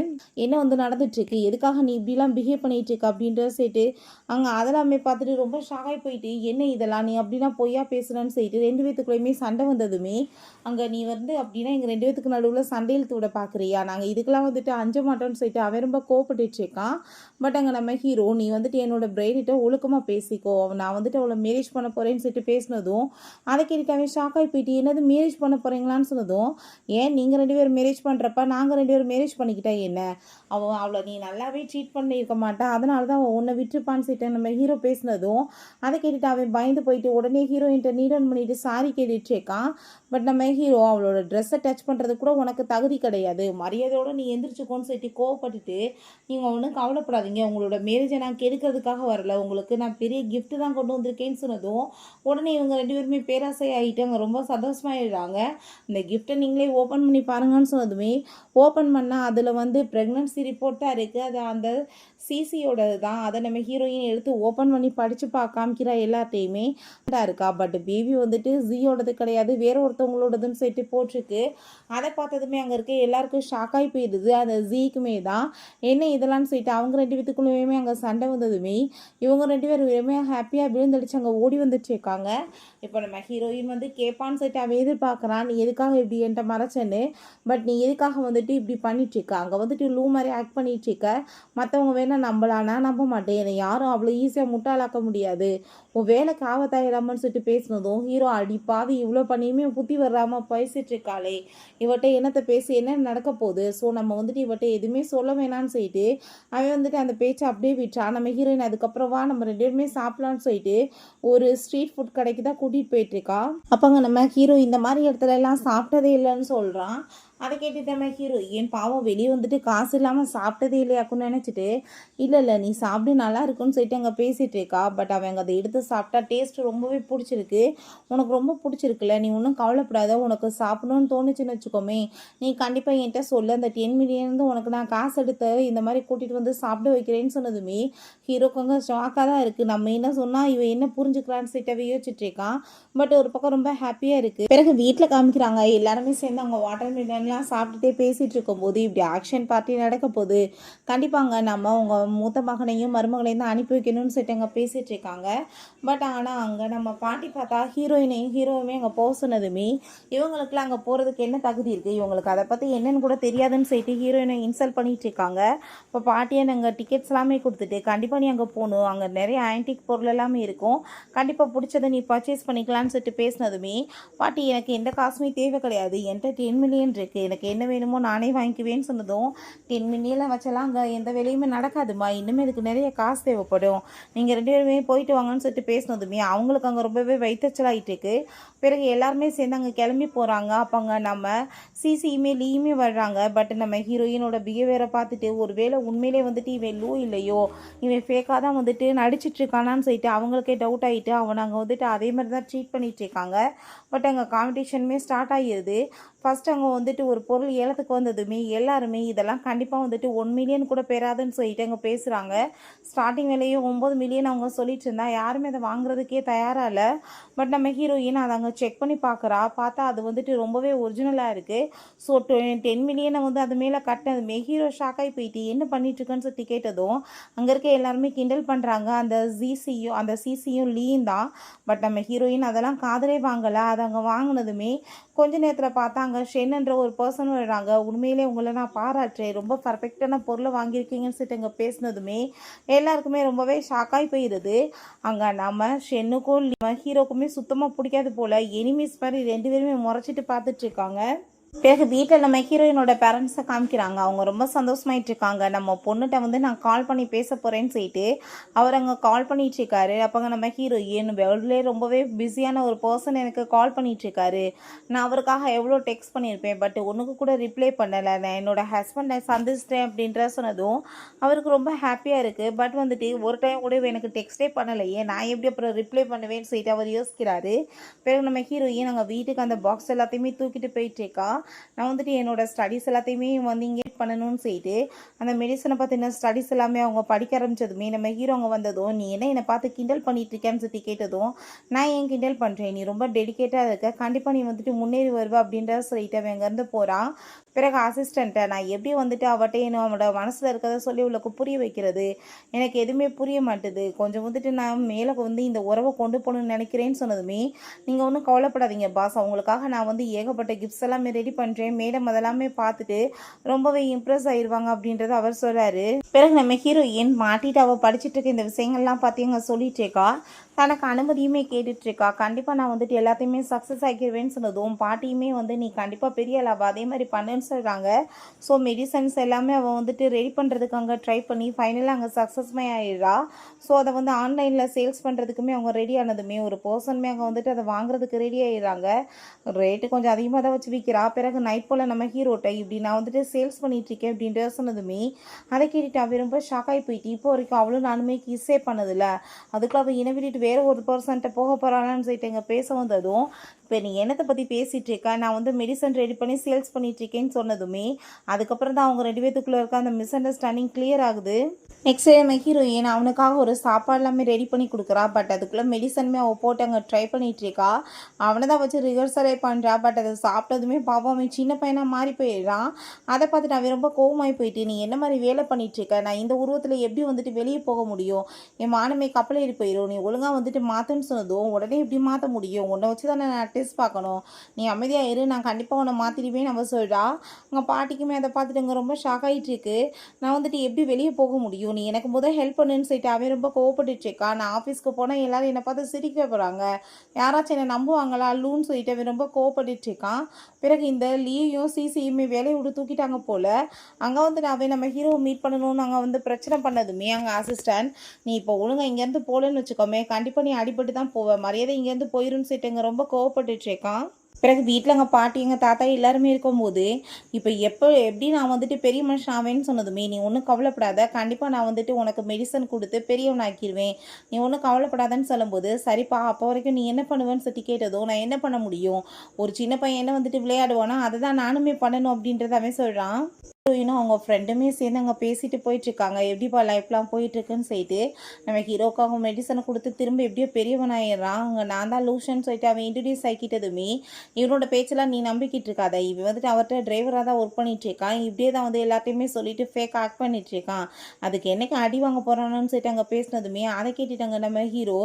என்ன வந்து நடந்துட்டுருக்கு, எதுக்காக நீ இப்படிலாம் பிஹேவ் பண்ணிட்டு இருக்க அப்படின்ற சொல்லிட்டு அங்கே அதெல்லாமே பார்த்துட்டு ரொம்ப ஷாக்காகி போயிட்டு என்ன இதெல்லாம் நீ அப்படின்னா பொய்யா பேசுகிறேன்னு சொல்லிட்டு 2 பேத்துக்குள்ளேயுமே சண்டை வந்ததுமே அங்கே நீ வந்து அப்படின்னா எங்கள் 2 பேத்துக்கு நடுவில் சண்டை இழுத்து விட பார்க்குறியா, நாங்கள் இதுக்கெல்லாம் வந்துட்டு அஞ்ச மாட்டோம்னு சொல்லிட்டு அவன் ரொம்ப கோவப்பட்டுட்டு இருக்கான். பட் அங்கே நம்ம ஹீரோ நீ வந்துட்டு என்னோட பிரைடிட்ட ஒழுக்கமாக பேசிக்கோ, நான் வந்துட்டு அவளை மேரேஜ் பண்ண போகிறேன்னு சொல்லிட்டு பேசினதும் அதை கேட்டுட்டு அவன் ஷாக்காகி போயிட்டு என்னது மேரேஜ் பண்ண போகிறீங்களான்னு சொன்னதும் ஏன் நீங்கள் 2 பேரும் மேரேஜ் பண்ணுறப்ப நாங்கள் 2 பேரும் மேரேஜ் பண்ணிக்கிட்டா என்ன, அவளை நீ நல்லாவே ட்ரீட் பண்ணியிருக்க மாட்டா, அதனால தான் அவன் உன்னை விட்டுருப்பான்னு சொல்லிட்டு நம்ம ஹீரோ பேசினதும் அதை கேட்டுட்டு அவன் பயந்து போயிட்டு உடனே ஹீரோயின்ட்ட நீடன் பண்ணிட்டு சாரி கேட்டுட்டு இருக்கான். பட் நம்ம ஹீரோ அவளோட ட்ரெஸ்ஸை டச் பண்ணுறது கூட உனக்கு தகுதி கிடையாது, மரியாதையோடு நீ எந்திரிச்சுக்கோன்னு சொல்லிட்டு கோவப்பட்டுட்டு நீங்கள் ஒன்றும் கவலைப்படாதீங்க, உங்களோட மேரேஜை நான் கெடுக்கிறதுக்காக வரல, உங்களுக்கு நான் பெரிய கிஃப்ட்டு தான் கொண்டு வந்திருக்கேன்னு சொன்னதும் உடனே இவங்க 2 பேருமே பேராசை ஆகிட்டு அங்கே ரொம்ப சந்தோஷமாயிடுறாங்க. இந்த கிஃப்ட்டை நீங்களே ஓப்பன் பண்ணி பாருங்கன்னு சொன்னதுமே ஓப்பன் பண்ணால் அதில் வந்து ப்ரெக்னன்சி ரிப்போர்ட் தான் இருக்குது, அது அந்த சிசியோடது தான். அதை நம்ம ஹீரோயின் எடுத்து ஓப்பன் பண்ணி படித்து காமிக்கிறா எல்லாத்தையுமே இருக்கா. பட் பேபி வந்துட்டு ஜியோடது கிடையாது, வேற ஒருத்தவங்களோடதுன்னு சொல்லிட்டு போட்டிருக்கு. அதை பார்த்ததுமே அங்கே இருக்க எல்லாருக்கும் ஷாக்காகி போயிடுது, அந்த ஜிக்குமே தான் என்ன இதெல்லாம் சொல்லிட்டு அவங்க 2 பேத்துக்குள்ளேயுமே அங்கே சண்டை வந்ததுமே இவங்க 2 பேருமே ஹாப்பியாக விழுந்தடிச்சு அங்கே ஓடி வந்துட்டு இருக்காங்க. இப்போ நம்ம ஹீரோயின் வந்து கேட்பான்னு சொல்லிட்டு அவன் எதிர்பார்க்குறான், நீ எதுக்காக இப்படி என்கிட்ட மறைச்சேன்னு, பட் நீ எதுக்காக வந்துட்டு இப்படி பண்ணிட்டு இருக்க, அங்கே வந்துட்டு லூ மாதிரி ஆக்ட் பண்ணிட்டு இருக்க, மற்றவங்க வேணா நம்பலான்னா நம்ப மாட்டேன், என்னை யாரும் அவ்வளோ ஈஸியாக முட்டாளாக்க முடியாது, உன் வேலைக்கு ஆபத்தாயிடாமன்னு சொல்லிட்டு பேசினதும் ஹீரோ அடி பாவி இவ்வளோ பண்ணியுமே புத்தி வராமல் பேசிட்டு இருக்காளே, இவட்ட என்னத்தை பேசி என்ன நடக்க போகுது, ஸோ நம்ம வந்துட்டு இவட்ட எதுவுமே சொல்ல வேணான்னு சொல்லிட்டு அவன் வந்துட்டு அந்த பேச்சை அப்படியே விட்டான். நம்ம ஹீரோயின் அதுக்கப்புறம் வா நம்ம 2 பேருமே சாப்பிடலான்னு சொல்லிட்டு ஒரு ஸ்ட்ரீட் ஃபுட் கடைக்கு தான் கூட்டிகிட்டு போயிட்டுருக்கா. அப்போங்க நம்ம ஹீரோ இந்த மாதிரி இடத்துல எல்லாம் சாப்பிட்டதே இல்லைன்னு சொல்கிறான். அதை கேட்டுட்டு நம்ம ஹீரோ ஏன் பாவம் வெளியே வந்துட்டு காசு இல்லாமல் சாப்பிட்டதே இல்லையாக்குன்னு நினச்சிட்டு இல்லை நீ சாப்பிட்டு நல்லா இருக்குன்னு சொல்லிட்டு அங்கே பேசிகிட்டு இருக்கா. பட் அவங்க அதை எடுத்து சாப்பிட்டா டேஸ்ட் ரொம்பவே பிடிச்சிருக்கு, உனக்கு ரொம்ப பிடிச்சிருக்குல்ல, நீ ஒன்றும் கவலைப்படாத, உனக்கு சாப்பிடணும்னு தோணுச்சுன்னு வச்சுக்கோமே நீ கண்டிப்பாக என்கிட்ட சொல்லு, அந்த 10 மில்லியன் உனக்கு நான் காசு எடுத்து இந்த மாதிரி கூட்டிகிட்டு வந்து சாப்பிட வைக்கிறேன்னு சொன்னதுமே ஹீரோக்கு அங்கே ஷாக்காக தான் இருக்குது, நம்ம என்ன சொன்னால் இவன் என்ன புரிஞ்சுக்கலான்னு சொல்லிட்டு யோசிச்சுட்டு இருக்கான். பட் ஒரு பக்கம் ரொம்ப ஹாப்பியாக இருக்குது. பிறகு வீட்டில் காமிக்கிறாங்க எல்லாருமே சேர்ந்து அவங்க வாட்டர் மில்லன் சாப்பிட்டுட்டே பேசிகிட்டு இருக்கும்போது இப்படி ஆக்ஷன் பார்ட்டி நடக்க போகுது, கண்டிப்பாங்க நம்ம உங்கள் மூத்த மகனையும் மருமகளையும் தான் அனுப்பி வைக்கணும்னு சொல்லிட்டு அங்கே பேசிகிட்டு இருக்காங்க. பட் ஆனால் அங்கே நம்ம பாட்டி பார்த்தா ஹீரோயினையும் ஹீரோவுமே அங்கே போக சொன்னதுமே இவங்களுக்குலாம் அங்கே போகிறதுக்கு என்ன தகுதி இருக்குது, இவங்களுக்கு அதை பற்றி என்னன்னு கூட தெரியாதுன்னு சொல்லிட்டு ஹீரோயினை இன்சல்ட் பண்ணிகிட்டு இருக்காங்க. இப்போ பாட்டியை நாங்கள் டிக்கெட்ஸ் எல்லாமே கொடுத்துட்டு கண்டிப்பாக நீ அங்கே போகணும், அங்கே நிறைய ஆன்டிக் பொருள் எல்லாமே இருக்கும், கண்டிப்பாக பிடிச்சதை நீ பர்ச்சேஸ் பண்ணிக்கலான்னு சொல்லிட்டு பேசினதுமே பாட்டி எனக்கு எந்த காசுமே தேவை கிடையாது, என்கிட்ட 10 மில்லியன் இருக்குது, எனக்கு என்ன வேணுமோ நானே வாங்கிக்குவேன்னு சொன்னதும் 10 மில்லியன் வச்செல்லாம் அங்கே எந்த வேலையுமே நடக்காதுமா, இன்னுமே இதுக்கு நிறைய காசு தேவைப்படும், நீங்கள் 2 பேருமே போயிட்டு வாங்கன்னு சொல்லிட்டு பேசினதுமே அவங்களுக்கு அங்கே ரொம்பவே வைத்தச்சலாகிட்டு இருக்கு. பிறகு எல்லாருமே சேர்ந்து அங்கே கிளம்பி போகிறாங்க. அப்போ அங்கே நம்ம சிசியுமே லீயுமே வர்றாங்க. பட் நம்ம ஹீரோயினோட பிஹேவியரை பார்த்துட்டு ஒருவேளை உண்மையிலே வந்துட்டு இவன் லூ இல்லையோ இவன் ஃபேக்காக தான் வந்துட்டு நடிச்சிட்டு இருக்கானான்னு சொல்லிட்டு அவங்களுக்கே டவுட் ஆகிட்டு அவனை அங்கே வந்துட்டு அதே மாதிரி தான் ட்ரீட் பண்ணிகிட்டு இருக்காங்க. பட் அங்கே காம்படிஷனுமே ஸ்டார்ட் ஆகிடுது. ஃபஸ்ட் அங்கே வந்துட்டு ஒரு பொருள் ஏலத்துக்கு வந்ததுமே எல்லாருமே இதெல்லாம் கண்டிப்பாக வந்துட்டு 1 மில்லியன் கூட பெறாதுன்னு சொல்லிட்டு அங்கே பேசுகிறாங்க. ஸ்டார்டிங் விலையும் 9 மில்லியன் அவங்க சொல்லிட்டு இருந்தா யாருமே அதை வாங்குறதுக்கே தயாராக இல்லை. பட் நம்ம ஹீரோயின் அதை அங்கே செக் பண்ணி பார்க்குறா. பார்த்தா அது வந்துட்டு ரொம்பவே ஒரிஜினலாக இருக்குது. ஸோ 10 மில்லியனை வந்து அது மேலே கட்டினதுமே ஹீரோ ஷாக்காகி போயிட்டு என்ன பண்ணிட்டுருக்குன்னு சொல்லி கேட்டதும் அங்கே இருக்க எல்லாருமே கிண்டல் பண்ணுறாங்க. அந்த சிசியும் லீயும் தான். பட் நம்ம ஹீரோயின் அதெல்லாம் காதலே வாங்கலை. அதை அங்கே வாங்கினதுமே கொஞ்ச நேரத்தில் பார்த்தா அங்கே ஷென்ன்ற ஒரு பர்சன் வர்றாங்க. உண்மையிலே உங்களை நான் பாராட்டுறேன், ரொம்ப பர்ஃபெக்டான பொருளை வாங்கியிருக்கீங்கன்னு சொல்லிட்டு அங்கே பேசினதுமே எல்லாருக்குமே ரொம்பவே ஷாக்காகி போயிடுது. அங்கே நம்ம ஷென்னுக்கும் ஹீரோக்குமே சுத்தமாக பிடிக்காது போல், எனிமீஸ் மாதிரி 2 பேருமே முறைச்சிட்டு பார்த்துட்டு இருக்காங்க. பிறகு வீட்டில் நம்ம ஹீரோயினோட பேரண்ட்ஸை காமிக்கிறாங்க. அவங்க ரொம்ப சந்தோஷமாயிட்டு இருக்காங்க. நம்ம பொண்ணுகிட்ட வந்து நான் கால் பண்ணி பேச போகிறேன்னு சொல்லிட்டு அவர் அங்கே கால் பண்ணிட்டு இருக்காரு. அப்போங்க நம்ம ஹீரோயின் வேர்ல்ட்லேயே ரொம்பவே பிஸியான ஒரு பர்சன் எனக்கு கால் பண்ணிட்டு இருக்காரு. நான் அவருக்காக எவ்வளோ டெக்ஸ்ட் பண்ணியிருப்பேன், பட் ஒன்றுக்கு கூட ரிப்ளை பண்ணலை. நான் என்னோட ஹஸ்பண்டை சந்திச்சிட்டேன் அப்படின்ற சொன்னதும் அவருக்கு ரொம்ப ஹாப்பியாக இருக்குது. பட் வந்துட்டு ஒரு டைம் கூட எனக்கு டெக்ஸ்டே பண்ணலையே, நான் எப்படி அப்புறம் ரிப்ளை பண்ணுவேன்னு சொல்லிட்டு அவர் யோசிக்கிறாரு. பிறகு நம்ம ஹீரோயின் அங்கே வீட்டுக்கு அந்த பாக்ஸ் எல்லாத்தையுமே தூக்கிட்டு போயிட்டு இருக்கா. நான் வந்துட்டு என்னோடய ஸ்டடீஸ் எல்லாத்தையுமே வந்து இங்கே பண்ணணும்னு சொல்லிட்டு அந்த மெடிசனை பற்றின ஸ்டடீஸ் எல்லாமே அவங்க படிக்க ஆரம்பித்ததுமே நம்ம ஹீரோ அங்கே வந்ததும், நீ என்ன என்னை பார்த்து கிண்டல் பண்ணிட்டு இருக்கேன்னு சொல்லி கேட்டதும், நான் ஏன் கிண்டல் பண்ணுறேன், நீ ரொம்ப டெடிக்கேட்டாக இருக்க, கண்டிப்பாக நீ வந்துட்டு முன்னேறி வருவ அப்படின்ற சொல்லிட்டு அவன் அங்கேருந்து போகிறான். பிறகு அசிஸ்டண்ட்டை நான் எப்படி வந்துட்டு அவட்டே அவனோட மனசில் இருக்கிறத சொல்லி இவளுக்கு புரிய வைக்கிறது, எனக்கு எதுவுமே புரிய மாட்டுது, கொஞ்சம் வந்துட்டு நான் மேலே வந்து இந்த உறவை கொண்டு போகணும்னு நினைக்கிறேன்னு சொன்னதுமே, நீங்கள் ஒன்றும் கவலைப்படாதீங்க பாஸ், அவங்களுக்காக நான் வந்து ஏகப்பட்ட கிஃப்ட்ஸ் எல்லாமே ரெடி பண்ணுறேன், மேடம் அதெல்லாமே பார்த்துட்டு ரொம்பவே இம்ப்ரெஸ் ஆயிடுவாங்க அப்படின்றத அவர் சொல்கிறாரு. பிறகு நம்ம ஹீரோயின் மாட்டிட்டு அவள் படிச்சுட்டு இருக்க இந்த விஷயங்கள்லாம் பார்த்து அங்கே சொல்லிட்டேக்கா, தனக்கு அனுமதியுமே கேட்டுட்ருக்கா. கண்டிப்பாக நான் வந்துட்டு எல்லாத்தையுமே சக்ஸஸ் ஆகிடுவேன்னு சொன்னதும் பாட்டியுமே வந்து நீ கண்டிப்பாக பெரிய லாபம் அதே மாதிரி பண்ணுன்னு சொல்கிறாங்க. ஸோ மெடிசன்ஸ் எல்லாமே அவள் வந்துட்டு ரெடி பண்ணுறதுக்கு அங்கே ட்ரை பண்ணி ஃபைனலாக அங்கே சக்ஸஸ்மே ஆகிடுறா. ஸோ அதை வந்து ஆன்லைனில் சேல்ஸ் பண்ணுறதுக்குமே அவங்க ரெடி ஆனதுமே ஒரு பர்சனுமே அங்கே வந்துட்டு அதை வாங்குறதுக்கு ரெடி ஆகிடுறாங்க. ரேட்டு கொஞ்சம் அதிகமாக தான் வச்சு விற்கிறா. பிறகு நைட் போல் நம்ம ஹீரோட்டை இப்படி நான் வந்துட்டு சேல்ஸ் பண்ணிகிட்ருக்கேன் அப்படின்ற சொன்னதுமே அதை கேட்டுட்டு அவள் ரொம்ப ஷாக் ஆகி போயிட்டு இப்போ வரைக்கும் அவளும் நானுமே கிஸ்ஸே பண்ணதில்லை, அதுக்குள்ள அவள் இன விட்டுட்டு வேறு ஒரு பர்சன்ட்ட போக போகிறாளான்னு சொல்லிட்டு எங்கள் பேச வந்ததும், இப்போ நீ என்னத்தை பற்றி பேசிகிட்டு இருக்க, நான் வந்து மெடிசன் ரெடி பண்ணி சேல்ஸ் பண்ணிகிட்ருக்கேன்னு சொன்னதுமே அதுக்கப்புறம் தான் அவங்க 2 பேத்துக்குள்ளே இருக்க அந்த மிஸ் அண்டர்ஸ்டாண்டிங் கிளியர் ஆகுது. நெக்ஸ்ட் டே நம்ம ஹீரோயின் அவனுக்காக ஒரு சாப்பாடு எல்லாமே ரெடி பண்ணி கொடுக்குறா. பட் அதுக்குள்ளே மெடிசனுமே அவள் போட்டு அங்கே ட்ரை பண்ணிகிட்டு இருக்கா. அவனை தான் வச்சு ரிஹர்சலே பண்ணுறா. பட் அதை சாப்பிட்டதுமே பாவம் அவன் சின்ன பையனாக மாறி போயிடுறான். அதை பார்த்துட்டு அவன் ரொம்ப கோவமாகி போயிட்டு, நீ என்ன மாதிரி வேலை பண்ணிகிட்ருக்க, நான் இந்த உருவத்தில் எப்படி வந்துட்டு வெளியே போக முடியும், என் மானமே கப்பல் ஏறி போயிடும், நீ ஒழுங்காக வந்துட்டு மாற்றுன்னு சொன்னதும் உடனே எப்படி மாற்ற முடியும், உன்னை வச்சு தானே நான் டெஸ்ட் பார்க்கணும், நீ அமைதியாக இரு, நான் கண்டிப்பாக உன்னை மாற்றிடுவேன் நம்ம சொல்கிறா. அவங்க பாட்டிக்குமே அதை பார்த்துட்டு அங்கே ரொம்ப ஷாக் ஆகிட்டுருக்கு. நான் வந்துட்டு எப்படி வெளியே போக முடியும், நீ எனக்கு முதல் ஹெல்ப் பண்ணுன்னு சொல்லிட்டு அவன் ரொம்ப கோவப்பட்டுட்ருக்கா. நான் ஆஃபீஸ்க்கு போனால் எல்லாரும் என்னை பார்த்து சிரிக்க போகிறாங்க, யாராச்சும் என்னை நம்புவாங்களா லூன்னு சொல்லிட்டு அவன் ரொம்ப கோவப்பட்டுட்ருக்கான். பிறகு இந்த லீயும் சிசியுமே வேலையை விட்டு தூக்கிட்டாங்க போல். அங்கே வந்துட்டு அவன் நம்ம ஹீரோவை மீட் பண்ணணும்னு அங்கே வந்து பிரச்சனை பண்ணதுமே அங்கே அசிஸ்டன்ட், நீ இப்போ ஒழுங்காக இங்கேருந்து போகலன்னு வச்சுக்கோமே, கண்டிப்பாக நீ அடிபட்டு தான் போவேன், மரியாதை இங்கேருந்து போயிருன்னு சொல்லிட்டு இங்கே ரொம்ப கோவப்பட்டுட்ருக்கான். பிறகு வீட்டில் எங்கள் பாட்டி எங்கள் தாத்தா எல்லாருமே இருக்கும்போது, இப்போ எப்படி நான் வந்துட்டு பெரிய மனுஷன் ஆவேன்னு சொன்னதுமே, நீ ஒன்றும் கவலைப்படாத, கண்டிப்பாக நான் வந்துட்டு உனக்கு மெடிசன் கொடுத்து பெரியவனாக்கிடுவேன், நீ ஒன்றும் கவலைப்படாதன்னு சொல்லும்போது, சரிப்பா அப்போ வரைக்கும் நீ என்ன பண்ணுவேன்னு சொல்லி கேட்டதும், நான் என்ன பண்ண முடியும், ஒரு சின்ன பையன் என்ன வந்துட்டு விளையாடுவானா, அதை தான் நானுமே பண்ணணும் அப்படின்றத அவன் சொல்கிறான். ஹீரோயினும் அவங்க ஃப்ரெண்டுமே சேர்ந்து அங்கே பேசிட்டு போயிட்டுருக்காங்க, எப்படிப்பா லைஃப்லாம் போயிட்டுருக்குன்னு சொல்லிட்டு. நம்ம ஹீரோக்காக மெடிசனை கொடுத்து திரும்ப எப்படியோ பெரியவனாயிடுறான். அங்கே நான் தான் லூஷன்னு சொல்லிட்டு அவன் இன்ட்ரடியூஸ் ஆகிக்கிட்டதுமே இவனோட பேச்செல்லாம் நீ நம்பிக்கிட்டு இருக்காத, இவன் வந்துட்டு அவர்கிட்ட டிரைவராக தான் ஒர்க் பண்ணிகிட்ருக்கான், இப்படியே தான் வந்து எல்லாத்தையுமே சொல்லிட்டு ஃபேக் ஆக்ட் பண்ணிகிட்ருக்கான், அதுக்கு என்னைக்கு அடி வாங்க போகிறான்னு சொல்லிட்டு அங்கே பேசினதுமே அதை கேட்டுட்டாங்க நம்ம ஹீரோ,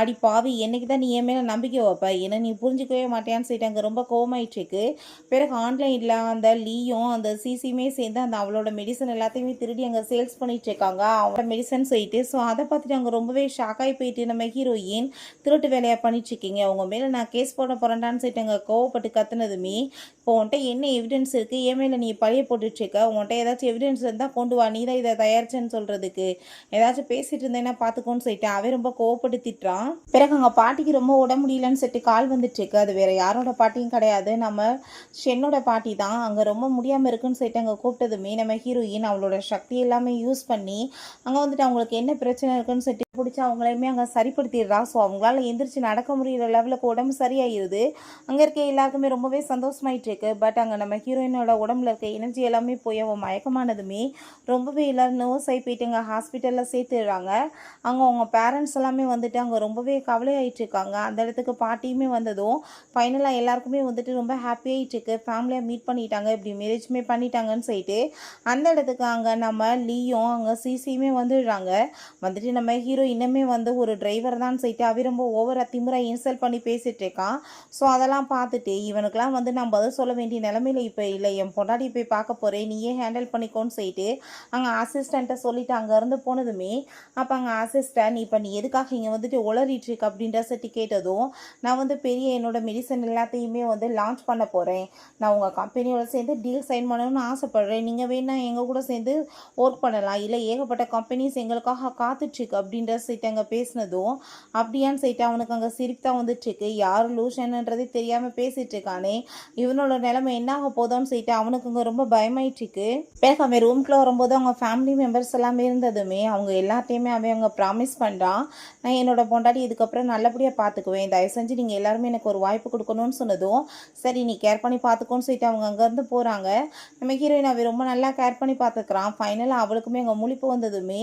அடி பாவி என்னைக்கு தான் நீ என் மேலே நம்பிக்கை வைப்ப, ஏன்னா நீ புரிஞ்சிக்கவே மாட்டேன்னு சொல்லிட்டு அங்கே ரொம்ப கோவமாயிட்டுருக்கு. பிறகு ஆன்லைனில் அந்த லீயும் அந்த சிசியுமே சேர்ந்து அந்த அவளோட மெடிசன் எல்லாத்தையுமே திருடி அங்கே சேல்ஸ் பண்ணிட்டு இருக்காங்க, அவளோட மெடிசன் சொல்லிட்டு. ஸோ அதை பார்த்துட்டு அங்கே ரொம்பவே ஷாக் ஆகி போயிட்டு, நம்ம ஹீரோயின் திருட்டு வேலையாக பண்ணிட்டு இருக்கீங்க, அவங்க மேலே நான் கேஸ் போட போகிறேன்டான்னு சொல்லிட்டு அங்கே கோவப்பட்டு கத்துனதுமே, இப்போ உன்கிட்ட என்ன எவிடன்ஸ் இருக்குது, என் மேலே நீ பழைய போட்டுட்ருக்க, உன்கிட்ட ஏதாச்சும் எவிடன்ஸ் இருந்தால் கொண்டு வா, நீ தான் இதை தயாரிச்சேன்னு சொல்கிறதுக்கு, ஏதாச்சும் பேசிட்டு இருந்தேன்னா பார்த்துக்கோன்னு சொல்லிட்டு அவன் ரொம்ப கோவப்பட்டு திட்டுறான். பிறகு அங்கே பாட்டிக்கு ரொம்ப உடம்பு முடியலன்னு சொல்லிட்டு கால் வந்துட்டுருக்கு. அது வேறு யாரோட பாட்டியும் கிடையாது, நம்ம ஷென்னோட பாட்டி தான். அங்கே ரொம்ப முடியாமல் இருக்குன்னு சொல்லிட்டு அங்கே கூப்பிட்டதுமே நம்ம ஹீரோயின் அவளோட சக்தி எல்லாமே யூஸ் பண்ணி அங்கே வந்துட்டு அவங்களுக்கு என்ன பிரச்சனை இருக்குன்னு சொல்லிட்டு பிடிச்சி அவங்களையுமே அங்கே சரிப்படுத்திடுறா. ஸோ அவங்களால எந்திரிச்சு நடக்க முடிகிற லெவலுக்கு உடம்பு சரியாயிருது. அங்கே இருக்க எல்லாருக்குமே ரொம்பவே சந்தோஷமாயிட்டு இருக்கு. பட் அங்கே நம்ம ஹீரோயினோட உடம்புல இருக்க எனர்ஜி எல்லாமே போய் அவன் மயக்கமானதுமே ரொம்பவே எல்லோரும் நர்வஸ் ஆகி போயிட்டு அங்கே ஹாஸ்பிட்டலில் சேர்த்துடுறாங்க. அங்கே அவங்க பேரண்ட்ஸ் எல்லாமே வந்துட்டு அங்கே ரொம்பவே கவலையாயிட்டு இருக்காங்க. அந்த இடத்துக்கு பாட்டியுமே வந்ததும் ஃபைனலாக எல்லாருக்குமே வந்துட்டு ரொம்ப ஹாப்பியாகிட்டு இருக்கு, ஃபேமிலியாக மீட் பண்ணிட்டாங்க, இப்படி மேரேஜுமே பண்ணிட்டாங்கன்னு சொல்லிட்டு அந்த இடத்துக்கு அங்கே நம்ம லீயும் அங்கே சிசியுமே வந்துடுறாங்க. வந்துட்டு நம்ம ஹீரோ ஹீரோ இன்னுமே வந்து ஒரு டிரைவர் தான் சொல்லிட்டு அவன் ரொம்ப ஓவரா திமிரா இன்சல்ட் பண்ணி பேசிட்டு இருக்கான். ஸோ அதெல்லாம் பார்த்துட்டு இவனுக்கெல்லாம் வந்து நான் பதில் சொல்ல வேண்டிய நிலைமையில இப்போ இல்லை, என் பொண்டாட்டி போய் பார்க்க போகிறேன், நீயே ஹேண்டில் பண்ணிக்கோன்னு சொல்லிட்டு அங்கே அசிஸ்டண்ட்டை சொல்லிட்டு அங்கேருந்து போனதுமே அப்போ அங்கே அசிஸ்டன்ட் இப்போ நீ எதுக்காக இங்கே வந்துட்டு உளறிட்டு இருக்க அப்படின்ற சட்டி கேட்டதும் நான் வந்து பெரிய என்னோட மெடிசன் எல்லாத்தையுமே வந்து லான்ச் பண்ண போகிறேன், நான் உங்கள் கம்பெனியோட சேர்ந்து டீல் சைன் பண்ணணும்னு ஆசைப்பட்றேன், நீங்கள் வேணா எங்கள் கூட சேர்ந்து ஒர்க் பண்ணலாம், இல்லை ஏகப்பட்ட கம்பெனிஸ் எங்களுக்காக காத்துட்ருக்கு அப்படின்ற சைட்டு அங்கே பேசினதும் அப்படியான்னு சைட்டு அவனுக்கு அங்கே சிரிப்பு தான் வந்துட்டுருக்கு. யார் லூஷன்ன்றதே தெரியாமல் பேசிகிட்டு இருக்கானே, இவனோட நிலைமை என்ன ஆக போதோன்னு சொல்லிட்டு அவனுக்கு அங்கே ரொம்ப பயமாயிட்டுருக்கு. பிறகு அவன் ரூம்குள்ளே வரும்போது அவங்க ஃபேமிலி மெம்பர்ஸ் எல்லாமே இருந்ததுமே அவங்க எல்லாத்தையுமே அவன் அங்கே ப்ராமிஸ் பண்ணுறான், நான் என்னோட பொண்டாட்டி இதுக்கப்புறம் நல்லபடியாக பார்த்துக்குவேன், தயவு செஞ்சு நீங்கள் எல்லாருமே எனக்கு ஒரு வாய்ப்பு கொடுக்கணும்னு சொன்னதும் சரி நீ கேர் பண்ணி பார்த்துக்கோன்னு சொல்லிட்டு அவங்க அங்கேருந்து போகிறாங்க. நம்ம ஹீரோயின் அவன் ரொம்ப நல்லா கேர் பண்ணி பார்த்துக்கிறான். ஃபைனலாக அவளுக்குமே அங்கே முழிப்பு வந்ததுமே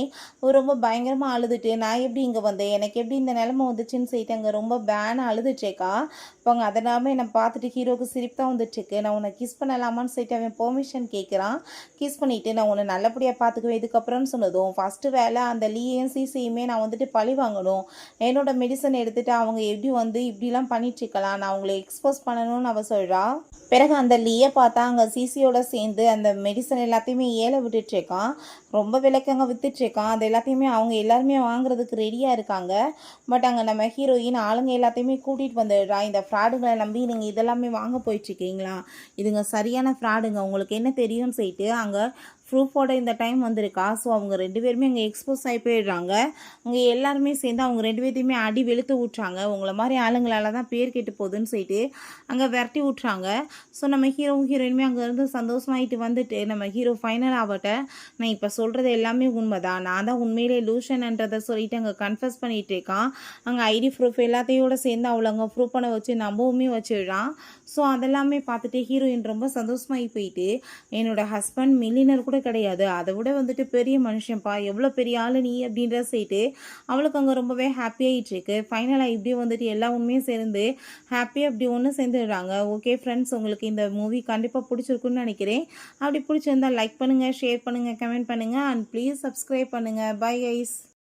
ரொம்ப பயங்கரமாக அழுதுட்டு நான் எப்படி இங்கே வந்தேன், எனக்கு எப்படி இந்த நிலைமை வந்துச்சுன்னு சொல்லிட்டு அங்கே ரொம்ப பேனாக அழுதுட்டேக்கா. இப்போ அவங்க அதெல்லாமே என்னை பார்த்துட்டு ஹீரோக்கு சிரிப்பு தான் வந்துட்டுருக்கு. நான் உன்னை கிஸ் பண்ணலாமான்னு சொல்லிட்டு அவன் பெர்மிஷன் கேட்குறான். கிஸ் பண்ணிவிட்டு நான் உன்னை நல்லபடியாக பார்த்துக்குவேன் இதுக்கப்புறம்னு சொன்னதும் ஃபஸ்ட்டு வேலை அந்த லீயும் சிசியுமே நான் வந்துட்டு பழி வாங்கணும், என்னோட மெடிசன் எடுத்துகிட்டு அவங்க எப்படி வந்து இப்படிலாம் பண்ணிட்டுருக்கலாம், நான் அவங்களை எக்ஸ்போஸ் பண்ணணும்னு அவள் சொல்கிறா. பிறகு அந்த லீயை பார்த்தா அங்கே சிசியோட சேர்ந்து அந்த மெடிசன் எல்லாத்தையுமே ஏழை விட்டுட்ருக்கான், ரொம்ப விலைக்கு விற்றுட்ருக்கான். அது எல்லாத்தையுமே அவங்க எல்லாருமே வாங்குறதுக்கு ரெடியாக இருக்காங்க. பட் அங்கே நம்ம ஹீரோயின் ஆளுங்க எல்லாத்தையுமே கூட்டிகிட்டு வந்துடுறா. இந்த ஃப்ராடுங்களை நம்பி நீங்கள் இதெல்லாமே வாங்க போயிட்டுருக்கீங்களா, இதுங்க சரியான ஃப்ராடுங்க, உங்களுக்கு என்ன தெரியும்னு சொல்லிட்டு அங்கே ப்ரூஃபோட இந்த டைம் வந்திருக்கா. ஸோ அவங்க 2 பேருமே அங்கே எக்ஸ்போஸ் ஆகி போயிடுறாங்க. அவங்க எல்லாருமே சேர்ந்து அவங்க 2 பேர்த்தையுமே அடி வெளுத்து விட்றாங்க. உங்களை மாதிரி ஆளுங்களால தான் பேர் கெட்டு போகுதுன்னு சொல்லிட்டு அங்கே விரட்டி விட்றாங்க. ஸோ நம்ம ஹீரோயினுமே அங்கேருந்து சந்தோஷமாயிட்டு வந்துட்டு நம்ம ஹீரோ ஃபைனல் ஆகட்ட நான் இப்போ சொல்கிறது எல்லாமே உண்மைதான், நான் தான் உண்மையிலே லூஷன்ன்றதை சொல்லிட்டு அங்கே கன்ஃபஸ் பண்ணிகிட்டு இருக்கான். அங்கே ஐடி ப்ரூஃப் எல்லாத்தையோட சேர்ந்து அவளை அங்கே ப்ரூவ் பண்ண வச்சு நம்பவுமே வச்சிடுறான். ஸோ அதெல்லாமே பார்த்துட்டு ஹீரோயின் ரொம்ப சந்தோஷமாகி போயிட்டு என்னோட ஹஸ்பண்ட் மில்லியனர் கூட கிடையாது, அதை விட வந்துட்டு பெரிய மனுஷன்ப்பா, எவ்வளோ பெரிய ஆளு நீ அப்படின்ற சைட்டு அவளுக்கு அங்கே ரொம்பவே ஹாப்பியாகிட்டுருக்கு. ஃபைனலாக இப்படியே வந்துட்டு எல்லா உண்மையும் சேர்ந்து ஹாப்பியாக அப்படி ஒன்று சேர்ந்துடுறாங்க. ஓகே ஃப்ரெண்ட்ஸ், உங்களுக்கு இந்த மூவி கண்டிப்பாக பிடிச்சிருக்குன்னு நினைக்கிறேன். அப்படி பிடிச்சிருந்தால் லைக் பண்ணுங்கள், ஷேர் பண்ணுங்கள், கமெண்ட் பண்ணுங்கள் அண்ட் ப்ளீஸ் சப்ஸ்கிரைப் பண்ணுங்கள். Bye guys.